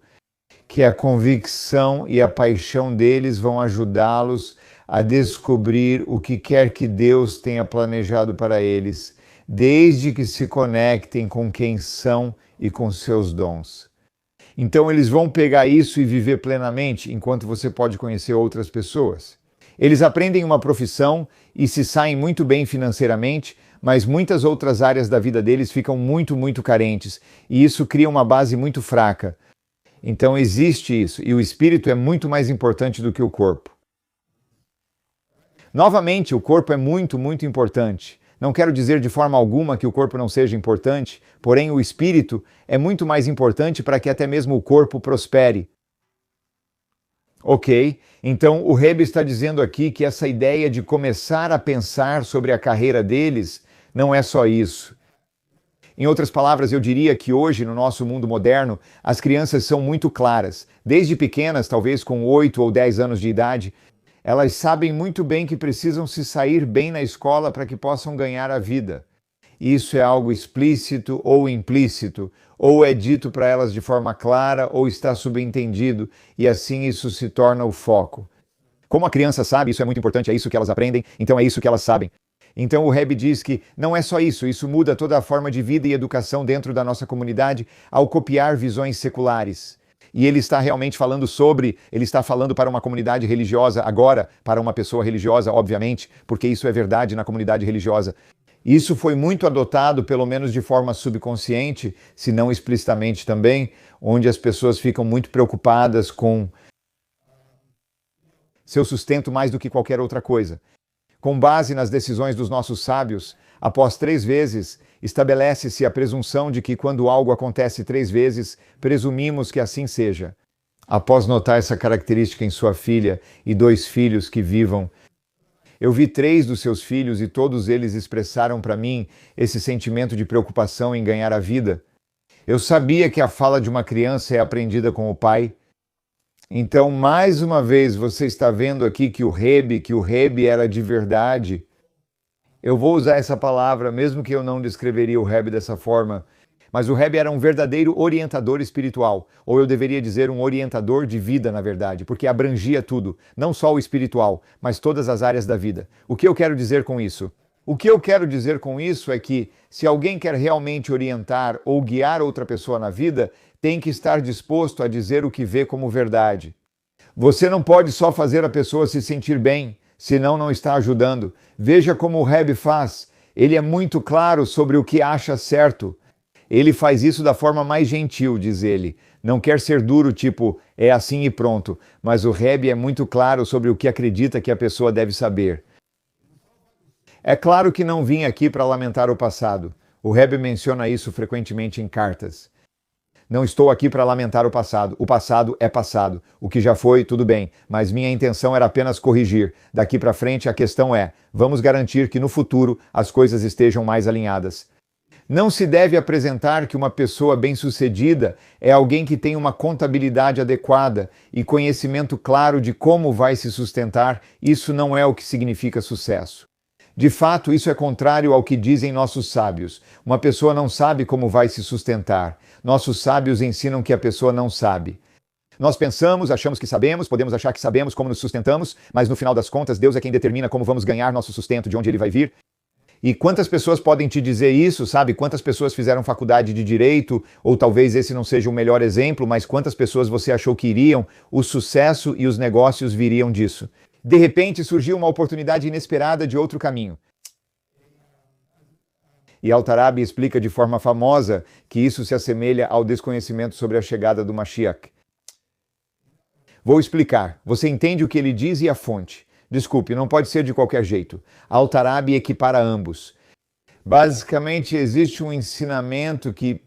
que a convicção e a paixão deles vão ajudá-los a descobrir o que quer que Deus tenha planejado para eles, desde que se conectem com quem são e com seus dons. Então eles vão pegar isso e viver plenamente, enquanto você pode conhecer outras pessoas. Eles aprendem uma profissão e se saem muito bem financeiramente, mas muitas outras áreas da vida deles ficam muito carentes, e isso cria uma base muito fraca. Então existe isso, e o espírito é muito mais importante do que o corpo. Novamente, o corpo é muito importante. Não quero dizer de forma alguma que o corpo não seja importante, porém o espírito é muito mais importante para que até mesmo o corpo prospere. Ok, então o Rebbe está dizendo aqui que essa ideia de começar a pensar sobre a carreira deles não é só isso. Em outras palavras, eu diria que hoje, no nosso mundo moderno, as crianças são muito claras. Desde pequenas, talvez com 8 ou 10 anos de idade, elas sabem muito bem que precisam se sair bem na escola para que possam ganhar a vida. Isso é algo explícito ou implícito, ou é dito para elas de forma clara ou está subentendido, e assim isso se torna o foco. Como a criança sabe, isso é muito importante, é isso que elas aprendem, então é isso que elas sabem. Então o Rebbe diz que não é só isso, isso muda toda a forma de vida e educação dentro da nossa comunidade ao copiar visões seculares. E ele está realmente falando ele está falando para uma comunidade religiosa agora, para uma pessoa religiosa, obviamente, porque isso é verdade na comunidade religiosa. Isso foi muito adotado, pelo menos de forma subconsciente, se não explicitamente também, onde as pessoas ficam muito preocupadas com seu sustento mais do que qualquer outra coisa. Com base nas decisões dos nossos sábios, após 3 vezes, estabelece-se a presunção de que quando algo acontece 3 vezes, presumimos que assim seja. Após notar essa característica em sua filha e 2 filhos que vivam, eu vi 3 dos seus filhos e todos eles expressaram para mim esse sentimento de preocupação em ganhar a vida. Eu sabia que a fala de uma criança é aprendida com o pai. Então, mais uma vez, você está vendo aqui que o Rebbe era de verdade. Eu vou usar essa palavra, mesmo que eu não descreveria o Rebbe dessa forma. Mas o Rebbe era um verdadeiro orientador espiritual, ou eu deveria dizer um orientador de vida, na verdade, porque abrangia tudo, não só o espiritual, mas todas as áreas da vida. O que eu quero dizer com isso? O que eu quero dizer com isso é que, se alguém quer realmente orientar ou guiar outra pessoa na vida, tem que estar disposto a dizer o que vê como verdade. Você não pode só fazer a pessoa se sentir bem, senão não está ajudando. Veja como o Rebbe faz. Ele é muito claro sobre o que acha certo. Ele faz isso da forma mais gentil, diz ele. Não quer ser duro, tipo, é assim e pronto. Mas o Rebbe é muito claro sobre o que acredita que a pessoa deve saber. É claro que não vim aqui para lamentar o passado. O Rebbe menciona isso frequentemente em cartas. Não estou aqui para lamentar o passado. O passado é passado. O que já foi, tudo bem. Mas minha intenção era apenas corrigir. Daqui para frente, a questão é, vamos garantir que no futuro as coisas estejam mais alinhadas. Não se deve apresentar que uma pessoa bem-sucedida é alguém que tem uma contabilidade adequada e conhecimento claro de como vai se sustentar. Isso não é o que significa sucesso. De fato, isso é contrário ao que dizem nossos sábios. Uma pessoa não sabe como vai se sustentar. Nossos sábios ensinam que a pessoa não sabe. Nós pensamos, achamos que sabemos, podemos achar que sabemos como nos sustentamos, mas no final das contas, Deus é quem determina como vamos ganhar nosso sustento, de onde ele vai vir. E quantas pessoas podem te dizer isso, sabe? Quantas pessoas fizeram faculdade de direito, ou talvez esse não seja o melhor exemplo, mas quantas pessoas você achou que iriam, o sucesso e os negócios viriam disso. De repente surgiu uma oportunidade inesperada de outro caminho. E Alter explica de forma famosa que isso se assemelha ao desconhecimento sobre a chegada do Mashiach. Vou explicar. Você entende o que ele diz e a fonte. Desculpe, não pode ser de qualquer jeito. Alter equipara ambos. Basicamente, existe um ensinamento que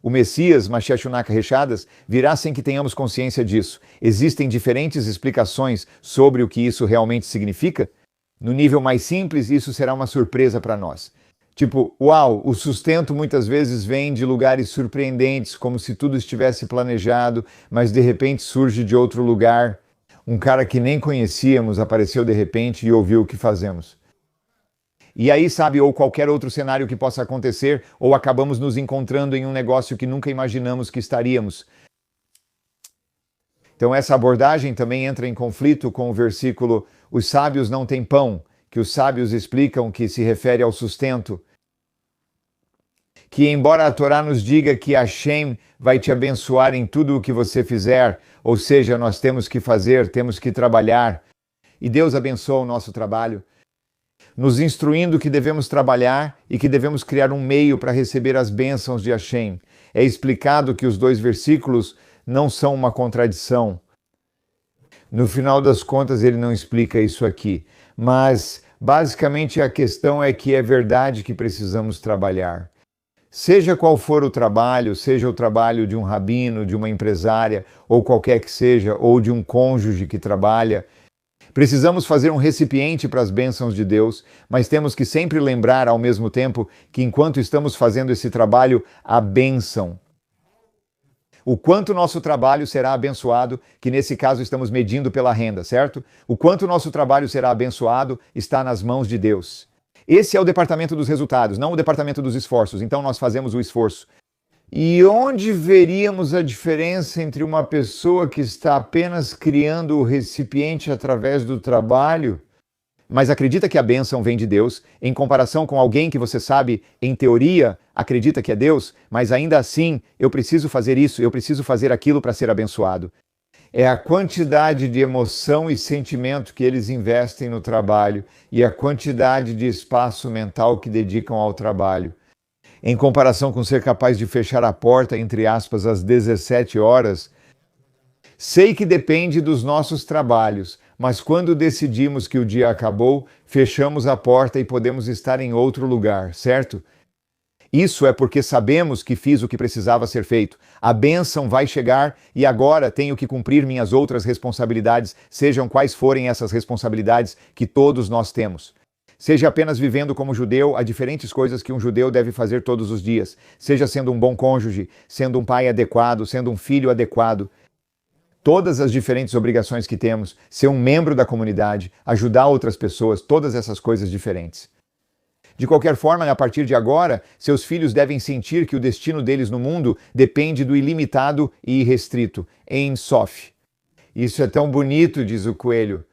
o Messias, Mashiach Shunaka Rechadas, virá sem que tenhamos consciência disso. Existem diferentes explicações sobre o que isso realmente significa. No nível mais simples, isso será uma surpresa para nós. Tipo, uau, o sustento muitas vezes vem de lugares surpreendentes, como se tudo estivesse planejado, mas de repente surge de outro lugar. Um cara que nem conhecíamos apareceu de repente e ouviu o que fazemos. E aí, sabe, ou qualquer outro cenário que possa acontecer, ou acabamos nos encontrando em um negócio que nunca imaginamos que estaríamos. Então essa abordagem também entra em conflito com o versículo "Os sábios não têm pão", que os sábios explicam que se refere ao sustento. Que embora a Torá nos diga que Hashem vai te abençoar em tudo o que você fizer, ou seja, nós temos que fazer, temos que trabalhar, e Deus abençoa o nosso trabalho, nos instruindo que devemos trabalhar e que devemos criar um meio para receber as bênçãos de Hashem. É explicado que os dois versículos não são uma contradição. No final das contas, ele não explica isso aqui, mas basicamente a questão é que é verdade que precisamos trabalhar. Seja qual for o trabalho, seja o trabalho de um rabino, de uma empresária, ou qualquer que seja, ou de um cônjuge que trabalha, precisamos fazer um recipiente para as bênçãos de Deus, mas temos que sempre lembrar ao mesmo tempo que enquanto estamos fazendo esse trabalho, a bênção. O quanto nosso trabalho será abençoado, que nesse caso estamos medindo pela renda, certo? O quanto nosso trabalho será abençoado está nas mãos de Deus. Esse é o departamento dos resultados, não o departamento dos esforços. Então nós fazemos o esforço. E onde veríamos a diferença entre uma pessoa que está apenas criando o recipiente através do trabalho, mas acredita que a bênção vem de Deus, em comparação com alguém que você sabe, em teoria, acredita que é Deus, mas ainda assim, eu preciso fazer isso, eu preciso fazer aquilo para ser abençoado. É a quantidade de emoção e sentimento que eles investem no trabalho e a quantidade de espaço mental que dedicam ao trabalho. Em comparação com ser capaz de fechar a porta, entre aspas, às 17 horas, sei que depende dos nossos trabalhos, mas quando decidimos que o dia acabou, fechamos a porta e podemos estar em outro lugar, certo? Isso é porque sabemos que fiz o que precisava ser feito. A bênção vai chegar e agora tenho que cumprir minhas outras responsabilidades, sejam quais forem essas responsabilidades que todos nós temos. Seja apenas vivendo como judeu, há diferentes coisas que um judeu deve fazer todos os dias. Seja sendo um bom cônjuge, sendo um pai adequado, sendo um filho adequado. Todas as diferentes obrigações que temos, ser um membro da comunidade, ajudar outras pessoas, todas essas coisas diferentes. De qualquer forma, a partir de agora, seus filhos devem sentir que o destino deles no mundo depende do ilimitado e irrestrito, Ein Sof. Isso é tão bonito, diz o coelho.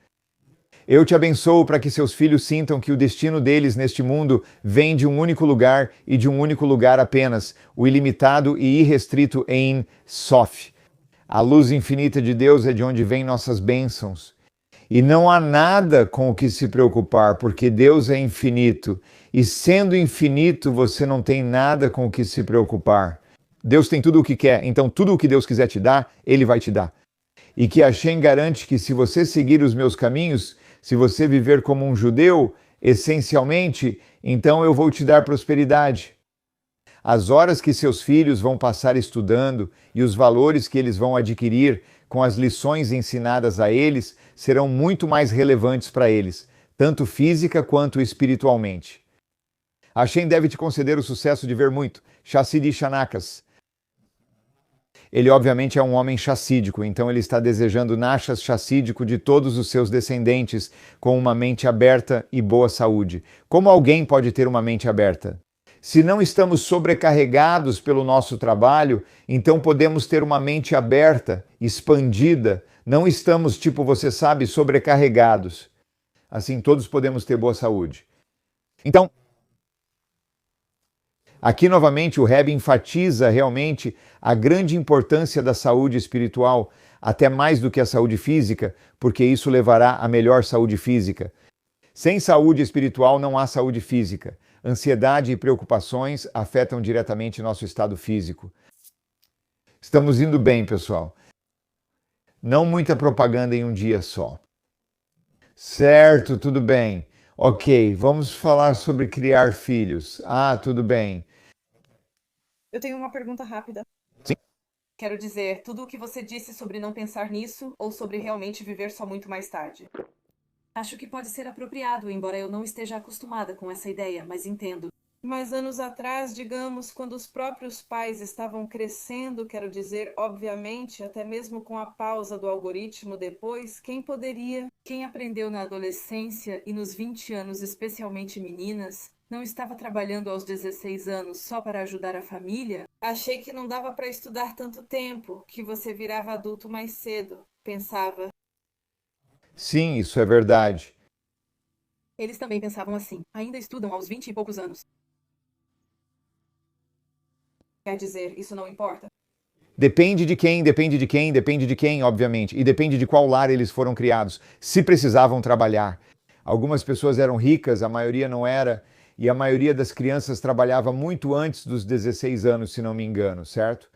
Eu te abençoo para que seus filhos sintam que o destino deles neste mundo vem de um único lugar e de um único lugar apenas, o ilimitado e irrestrito Ein Sof. A luz infinita de Deus é de onde vêm nossas bênçãos. E não há nada com o que se preocupar, porque Deus é infinito. E sendo infinito, você não tem nada com o que se preocupar. Deus tem tudo o que quer, então tudo o que Deus quiser te dar, Ele vai te dar. E que Hashem garante que se você seguir os meus caminhos, se você viver como um judeu, essencialmente, então eu vou te dar prosperidade. As horas que seus filhos vão passar estudando e os valores que eles vão adquirir com as lições ensinadas a eles serão muito mais relevantes para eles, tanto física quanto espiritualmente. Hashem deve te conceder o sucesso de ver muito, Chassidi Shanakas. Ele obviamente é um homem chassídico, então ele está desejando nachas chassídico de todos os seus descendentes com uma mente aberta e boa saúde. Como alguém pode ter uma mente aberta? Se não estamos sobrecarregados pelo nosso trabalho, então podemos ter uma mente aberta, expandida. Não estamos, você sabe, sobrecarregados. Assim, todos podemos ter boa saúde. Então, aqui novamente o Rebbe enfatiza realmente a grande importância da saúde espiritual, até mais do que a saúde física, porque isso levará a melhor saúde física. Sem saúde espiritual não há saúde física. Ansiedade e preocupações afetam diretamente nosso estado físico. Estamos indo bem, pessoal. Não muita propaganda em um dia só. Certo, tudo bem. Ok, vamos falar sobre criar filhos. Tudo bem. Eu tenho uma pergunta rápida. Sim. Quero dizer, tudo o que você disse sobre não pensar nisso ou sobre realmente viver só muito mais tarde. Acho que pode ser apropriado, embora eu não esteja acostumada com essa ideia, mas entendo. Mas anos atrás, digamos, quando os próprios pais estavam crescendo, quero dizer, obviamente, até mesmo com a pausa do algoritmo depois, quem aprendeu na adolescência e nos 20 anos, especialmente meninas, não estava trabalhando aos 16 anos só para ajudar a família? Achei que não dava para estudar tanto tempo, que você virava adulto mais cedo, pensava. Sim, isso é verdade. Eles também pensavam assim. Ainda estudam aos 20 e poucos anos. Quer dizer, isso não importa? Depende de quem, obviamente. E depende de qual lar eles foram criados. Se precisavam trabalhar. Algumas pessoas eram ricas, a maioria não era. E a maioria das crianças trabalhava muito antes dos 16 anos, se não me engano, certo?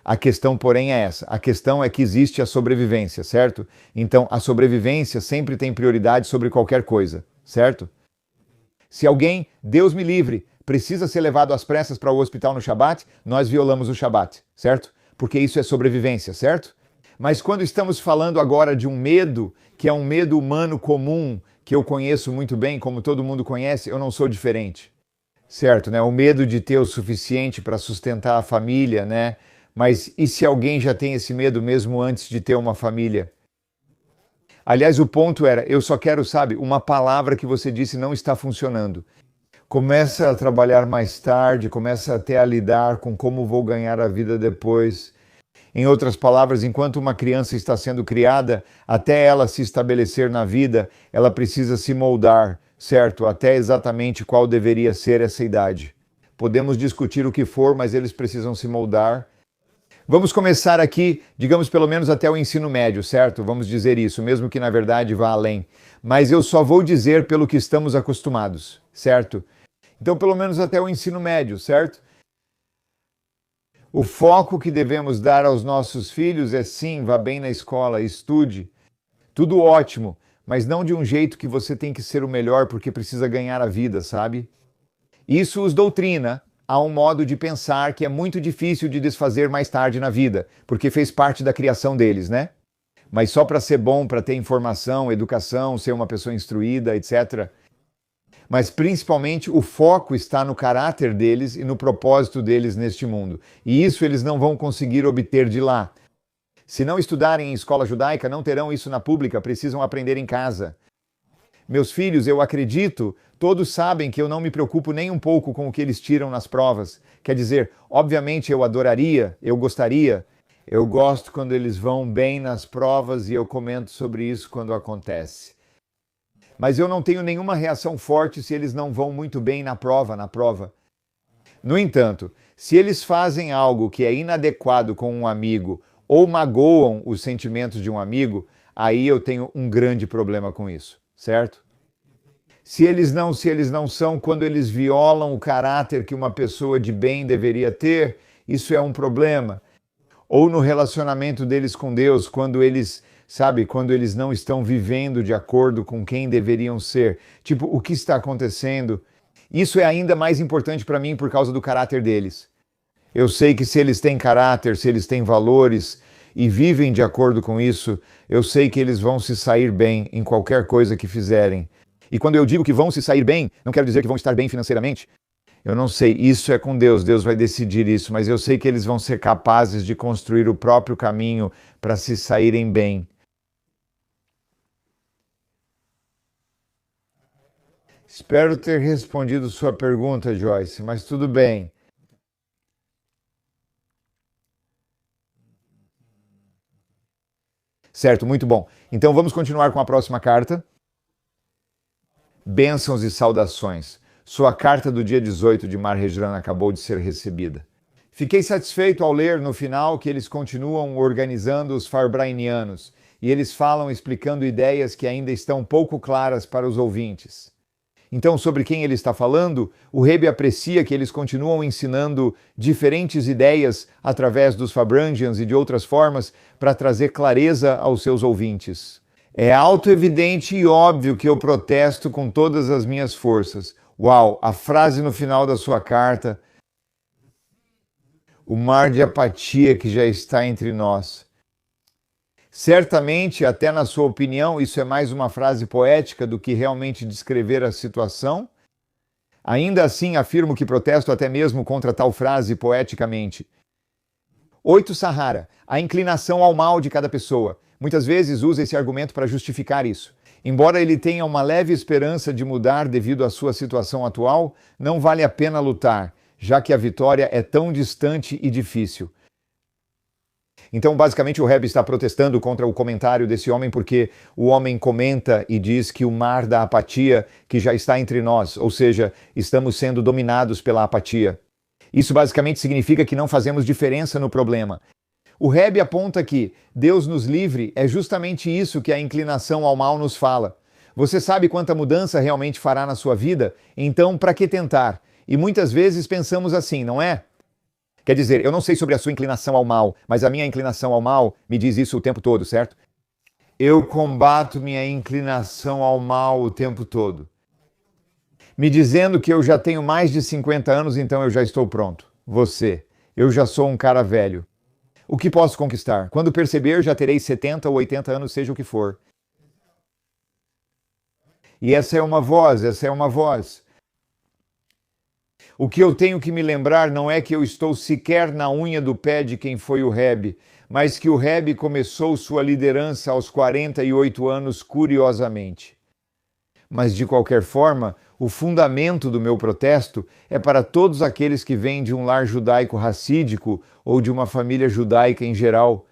A questão, porém, é essa. A questão é que existe a sobrevivência, certo? Então, a sobrevivência sempre tem prioridade sobre qualquer coisa, certo? Se alguém, Deus me livre, precisa ser levado às pressas para o hospital no Shabat, nós violamos o Shabat, certo? Porque isso é sobrevivência, certo? Mas quando estamos falando agora de um medo, que é um medo humano comum, que eu conheço muito bem, como todo mundo conhece, eu não sou diferente, certo? Né? O medo de ter o suficiente para sustentar a família, né? Mas e se alguém já tem esse medo mesmo antes de ter uma família? Aliás, o ponto era, eu só quero, sabe, uma palavra que você disse não está funcionando. Começa a trabalhar mais tarde, começa até a lidar com como vou ganhar a vida depois. Em outras palavras, enquanto uma criança está sendo criada, até ela se estabelecer na vida, ela precisa se moldar, certo? Até exatamente qual deveria ser essa idade. Podemos discutir o que for, mas eles precisam se moldar. Vamos começar aqui, digamos, pelo menos até o ensino médio, certo? Vamos dizer isso, mesmo que na verdade vá além. Mas eu só vou dizer pelo que estamos acostumados, certo? Então, pelo menos até o ensino médio, certo? O foco que devemos dar aos nossos filhos é sim, vá bem na escola, estude. Tudo ótimo, mas não de um jeito que você tem que ser o melhor porque precisa ganhar a vida, sabe? Isso os doutrina a um modo de pensar que é muito difícil de desfazer mais tarde na vida, porque fez parte da criação deles, né? Mas só para ser bom, para ter informação, educação, ser uma pessoa instruída, etc. Mas principalmente o foco está no caráter deles e no propósito deles neste mundo. E isso eles não vão conseguir obter de lá. Se não estudarem em escola judaica, não terão isso na pública, precisam aprender em casa. Meus filhos, eu acredito, todos sabem que eu não me preocupo nem um pouco com o que eles tiram nas provas. Quer dizer, obviamente eu adoraria, eu gostaria, eu gosto quando eles vão bem nas provas e eu comento sobre isso quando acontece. Mas eu não tenho nenhuma reação forte se eles não vão muito bem na prova. No entanto, se eles fazem algo que é inadequado com um amigo ou magoam os sentimentos de um amigo, aí eu tenho um grande problema com isso, certo? Se eles não são, quando eles violam o caráter que uma pessoa de bem deveria ter, isso é um problema. Ou no relacionamento deles com Deus, quando eles não estão vivendo de acordo com quem deveriam ser. Tipo, o que está acontecendo? Isso é ainda mais importante para mim por causa do caráter deles. Eu sei que se eles têm caráter, se eles têm valores e vivem de acordo com isso, eu sei que eles vão se sair bem em qualquer coisa que fizerem. E quando eu digo que vão se sair bem, não quero dizer que vão estar bem financeiramente. Eu não sei, isso é com Deus, Deus vai decidir isso, mas eu sei que eles vão ser capazes de construir o próprio caminho para se saírem bem. Espero ter respondido sua pergunta, Joyce, mas tudo bem. Certo, muito bom. Então vamos continuar com a próxima carta. Bênçãos e saudações. Sua carta do dia 18 de Mar Regran acabou de ser recebida. Fiquei satisfeito ao ler no final que eles continuam organizando os Farbrainianos e eles falam explicando ideias que ainda estão pouco claras para os ouvintes. Então, sobre quem ele está falando, o Rebbe aprecia que eles continuam ensinando diferentes ideias através dos Farbrangians e de outras formas para trazer clareza aos seus ouvintes. É autoevidente e óbvio que eu protesto com todas as minhas forças. Uau, a frase no final da sua carta. O mar de apatia que já está entre nós. Certamente, até na sua opinião, isso é mais uma frase poética do que realmente descrever a situação. Ainda assim, afirmo que protesto até mesmo contra tal frase poeticamente. 8 Sahara, a inclinação ao mal de cada pessoa. Muitas vezes usa esse argumento para justificar isso. Embora ele tenha uma leve esperança de mudar devido à sua situação atual, não vale a pena lutar, já que a vitória é tão distante e difícil. Então, basicamente, o Rebbe está protestando contra o comentário desse homem porque o homem comenta e diz que o mar da apatia que já está entre nós, ou seja, estamos sendo dominados pela apatia. Isso basicamente significa que não fazemos diferença no problema. O Rebbe aponta que Deus nos livre é justamente isso que a inclinação ao mal nos fala. Você sabe quanta mudança realmente fará na sua vida? Então, para que tentar? E muitas vezes pensamos assim, não é? Quer dizer, eu não sei sobre a sua inclinação ao mal, mas a minha inclinação ao mal me diz isso o tempo todo, certo? Eu combato minha inclinação ao mal o tempo todo. Me dizendo que eu já tenho mais de 50 anos, então eu já estou pronto. Você, eu já sou um cara velho. O que posso conquistar? Quando perceber, já terei 70 ou 80 anos, seja o que for. E essa é uma voz. O que eu tenho que me lembrar não é que eu estou sequer na unha do pé de quem foi o Rebbe, mas que o Rebbe começou sua liderança aos 48 anos curiosamente. Mas, de qualquer forma, o fundamento do meu protesto é para todos aqueles que vêm de um lar judaico racídico ou de uma família judaica em geral,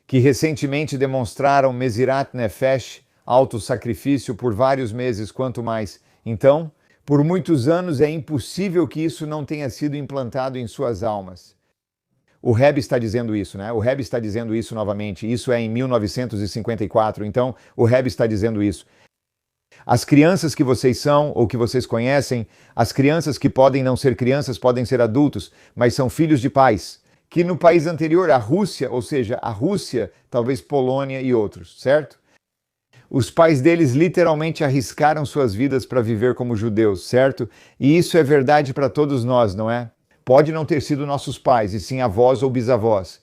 que recentemente demonstraram Mesirat Nefesh, auto-sacrifício por vários meses, quanto mais. Então, por muitos anos é impossível que isso não tenha sido implantado em suas almas. O Rebbe está dizendo isso, né? O Rebbe está dizendo isso novamente. Isso é em 1954, então o Rebbe está dizendo isso. As crianças que vocês são ou que vocês conhecem, as crianças que podem não ser crianças, podem ser adultos, mas são filhos de pais, que no país anterior, a Rússia, ou seja, a Rússia, talvez Polônia e outros, certo? Os pais deles literalmente arriscaram suas vidas para viver como judeus, certo? E isso é verdade para todos nós, não é? Pode não ter sido nossos pais, e sim avós ou bisavós.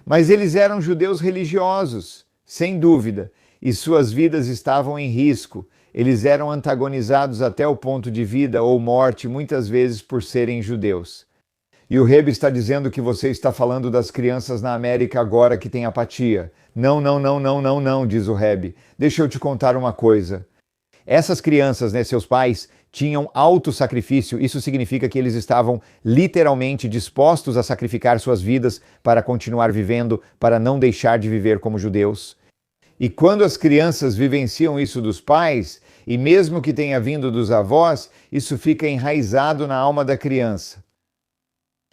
Mas eles eram judeus religiosos, sem dúvida, e suas vidas estavam em risco. Eles eram antagonizados até o ponto de vida ou morte, muitas vezes por serem judeus. E o Rebbe está dizendo que você está falando das crianças na América agora que têm apatia. Não, diz o Rebbe. Deixa eu te contar uma coisa. Essas crianças, né, seus pais, tinham autossacrifício. Isso significa que eles estavam literalmente dispostos a sacrificar suas vidas para continuar vivendo, para não deixar de viver como judeus. E quando as crianças vivenciam isso dos pais, e mesmo que tenha vindo dos avós, isso fica enraizado na alma da criança.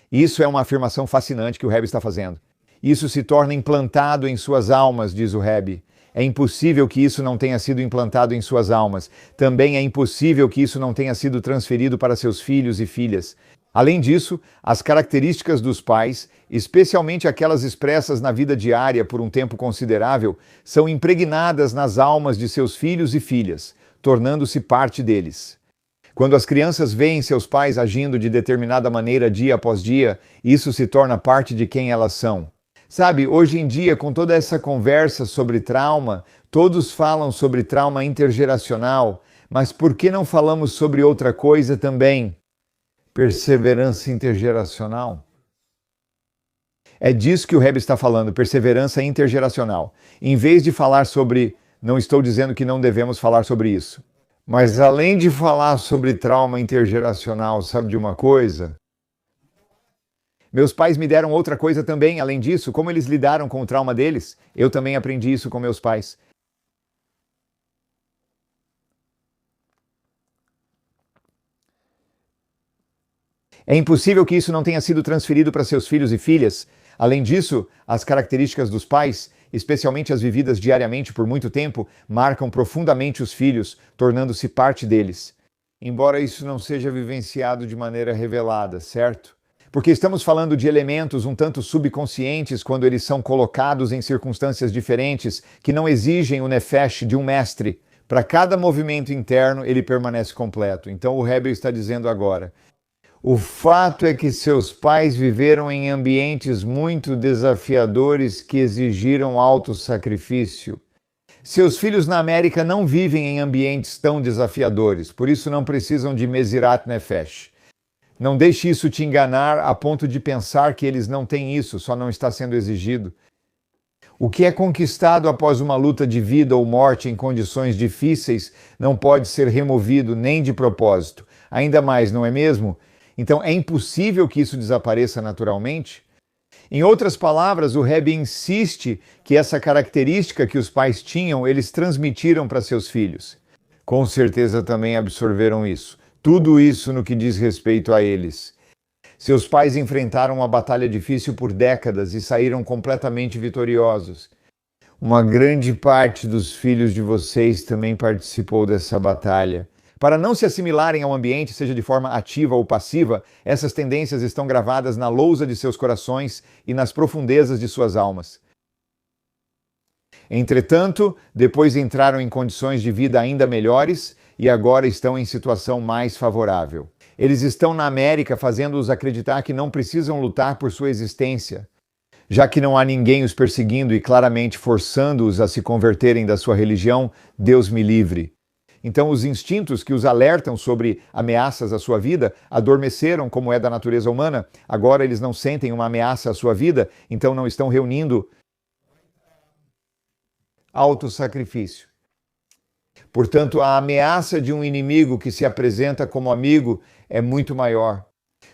Isso é uma afirmação fascinante que o Rebbe está fazendo. Isso se torna implantado em suas almas, diz o Rebbe. É impossível que isso não tenha sido implantado em suas almas. Também é impossível que isso não tenha sido transferido para seus filhos e filhas. Além disso, as características dos pais, especialmente aquelas expressas na vida diária por um tempo considerável, são impregnadas nas almas de seus filhos e filhas, tornando-se parte deles. Quando as crianças veem seus pais agindo de determinada maneira dia após dia, isso se torna parte de quem elas são. Sabe, hoje em dia, com toda essa conversa sobre trauma, todos falam sobre trauma intergeracional, mas por que não falamos sobre outra coisa também? Perseverança intergeracional. É disso que o Rebbe está falando, perseverança intergeracional. Em vez de falar sobre, não estou dizendo que não devemos falar sobre isso, mas além de falar sobre trauma intergeracional, sabe de uma coisa? Meus pais me deram outra coisa também, além disso, como eles lidaram com o trauma deles. Eu também aprendi isso com meus pais. É impossível que isso não tenha sido transferido para seus filhos e filhas. Além disso, as características dos pais, especialmente as vividas diariamente por muito tempo, marcam profundamente os filhos, tornando-se parte deles. Embora isso não seja vivenciado de maneira revelada, certo? Porque estamos falando de elementos um tanto subconscientes quando eles são colocados em circunstâncias diferentes que não exigem o nefesh de um mestre. Para cada movimento interno, ele permanece completo. Então o Rebbe está dizendo agora: o fato é que seus pais viveram em ambientes muito desafiadores que exigiram autossacrifício. Seus filhos na América não vivem em ambientes tão desafiadores, por isso não precisam de Mezirat Nefesh. Não deixe isso te enganar a ponto de pensar que eles não têm isso, só não está sendo exigido. O que é conquistado após uma luta de vida ou morte em condições difíceis não pode ser removido nem de propósito. Ainda mais, não é mesmo? Então é impossível que isso desapareça naturalmente? Em outras palavras, o Rebbe insiste que essa característica que os pais tinham, eles transmitiram para seus filhos. Com certeza também absorveram isso. Tudo isso no que diz respeito a eles. Seus pais enfrentaram uma batalha difícil por décadas e saíram completamente vitoriosos. Uma grande parte dos filhos de vocês também participou dessa batalha. Para não se assimilarem ao ambiente, seja de forma ativa ou passiva, essas tendências estão gravadas na lousa de seus corações e nas profundezas de suas almas. Entretanto, depois entraram em condições de vida ainda melhores e agora estão em situação mais favorável. Eles estão na América fazendo-os acreditar que não precisam lutar por sua existência, já que não há ninguém os perseguindo e claramente forçando-os a se converterem da sua religião, Deus me livre. Então os instintos que os alertam sobre ameaças à sua vida adormeceram, como é da natureza humana. Agora eles não sentem uma ameaça à sua vida, então não estão reunindo autossacrifício. Portanto, a ameaça de um inimigo que se apresenta como amigo é muito maior.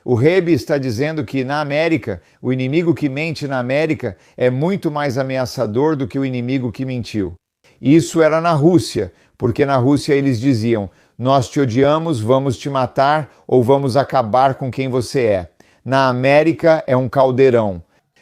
O Rebbe está dizendo que na América, o inimigo que mente na América é muito mais ameaçador do que o inimigo que mentiu. Isso era na Rússia, porque na Rússia eles diziam: nós te odiamos, vamos te matar ou vamos acabar com quem você é. Na América é um caldeirão.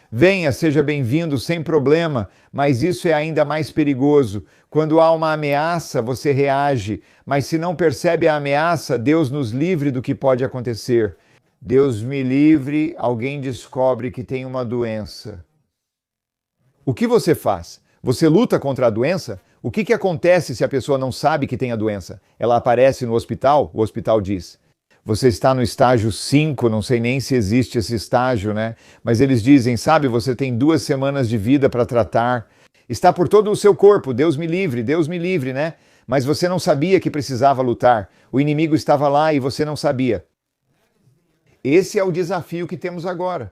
Venha, seja bem-vindo, sem problema, mas isso é ainda mais perigoso. Quando há uma ameaça, você reage, mas se não percebe a ameaça, Deus nos livre do que pode acontecer. Deus me livre, alguém descobre que tem uma doença. O que você faz? Você luta contra a doença? O que acontece se a pessoa não sabe que tem a doença? Ela aparece no hospital, o hospital diz: você está no estágio 5, não sei nem se existe esse estágio, né? Mas eles dizem, sabe, você tem 2 semanas de vida para tratar. Está por todo o seu corpo, Deus me livre, né? Mas você não sabia que precisava lutar. O inimigo estava lá e você não sabia. Esse é o desafio que temos agora.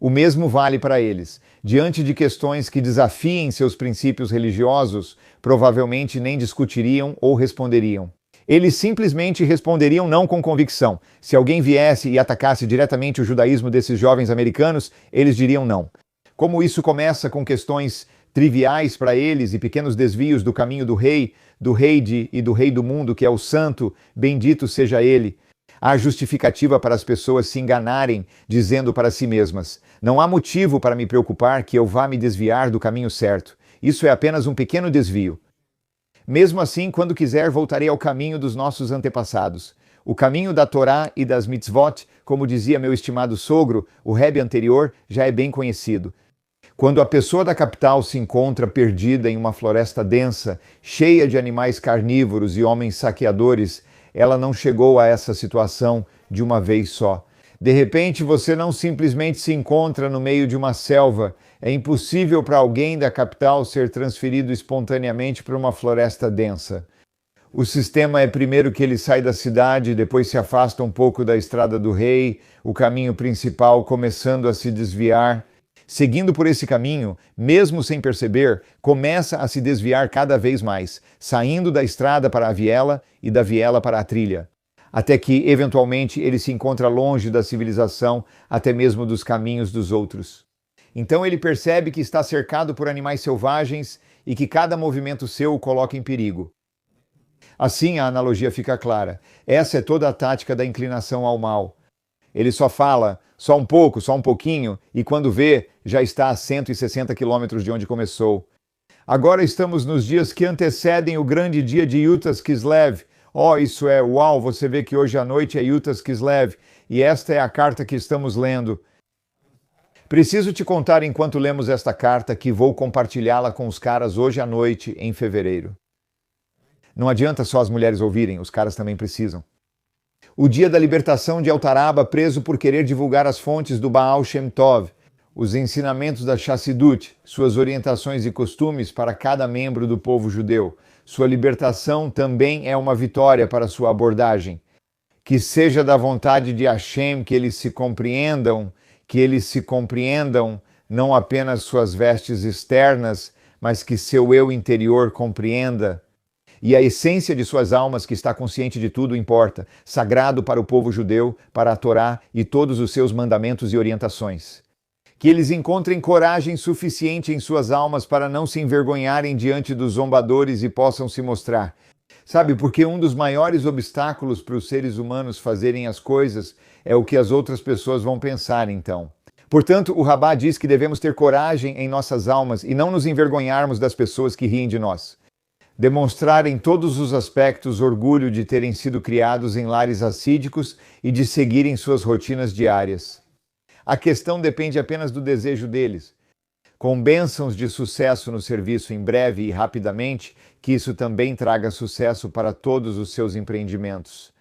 O mesmo vale para eles. Diante de questões que desafiem seus princípios religiosos, provavelmente nem discutiriam ou responderiam. Eles simplesmente responderiam não com convicção. Se alguém viesse e atacasse diretamente o judaísmo desses jovens americanos, eles diriam não. Como isso começa com questões triviais para eles e pequenos desvios do caminho do rei e do rei do mundo, que é o santo, bendito seja ele, há justificativa para as pessoas se enganarem, dizendo para si mesmas: não há motivo para me preocupar que eu vá me desviar do caminho certo. Isso é apenas um pequeno desvio. Mesmo assim, quando quiser, voltarei ao caminho dos nossos antepassados. O caminho da Torá e das mitzvot, como dizia meu estimado sogro, o Rebbe anterior, já é bem conhecido. Quando a pessoa da capital se encontra perdida em uma floresta densa, cheia de animais carnívoros e homens saqueadores, ela não chegou a essa situação de uma vez só. De repente, você não simplesmente se encontra no meio de uma selva. É impossível para alguém da capital ser transferido espontaneamente para uma floresta densa. O sistema é primeiro que ele sai da cidade, depois se afasta um pouco da estrada do rei, o caminho principal começando a se desviar. Seguindo por esse caminho, mesmo sem perceber, começa a se desviar cada vez mais, saindo da estrada para a viela e da viela para a trilha, até que, eventualmente, ele se encontra longe da civilização, até mesmo dos caminhos dos outros. Então ele percebe que está cercado por animais selvagens e que cada movimento seu o coloca em perigo. Assim, a analogia fica clara. Essa é toda a tática da inclinação ao mal. Ele só fala, só um pouco, só um pouquinho, e quando vê, já está a 160 quilômetros de onde começou. Agora estamos nos dias que antecedem o grande dia de Yutas Kislev. Oh, isso é, uau, você vê que hoje à noite é Yutas Kislev, e esta é a carta que estamos lendo. Preciso te contar enquanto lemos esta carta que vou compartilhá-la com os caras hoje à noite, em fevereiro. Não adianta só as mulheres ouvirem, os caras também precisam. O dia da libertação de Altaraba, preso por querer divulgar as fontes do Baal Shem Tov, os ensinamentos da Chassidut, suas orientações e costumes para cada membro do povo judeu. Sua libertação também é uma vitória para sua abordagem. Que seja da vontade de Hashem que eles se compreendam, não apenas suas vestes externas, mas que seu eu interior compreenda. E a essência de suas almas, que está consciente de tudo, importa, sagrado para o povo judeu, para a Torá e todos os seus mandamentos e orientações. Que eles encontrem coragem suficiente em suas almas para não se envergonharem diante dos zombadores e possam se mostrar. Sabe, porque um dos maiores obstáculos para os seres humanos fazerem as coisas é o que as outras pessoas vão pensar, então. Portanto, o Rabá diz que devemos ter coragem em nossas almas e não nos envergonharmos das pessoas que riem de nós. Demonstrar em todos os aspectos orgulho de terem sido criados em lares assídicos e de seguirem suas rotinas diárias. A questão depende apenas do desejo deles. Com bênçãos de sucesso no serviço em breve e rapidamente, que isso também traga sucesso para todos os seus empreendimentos.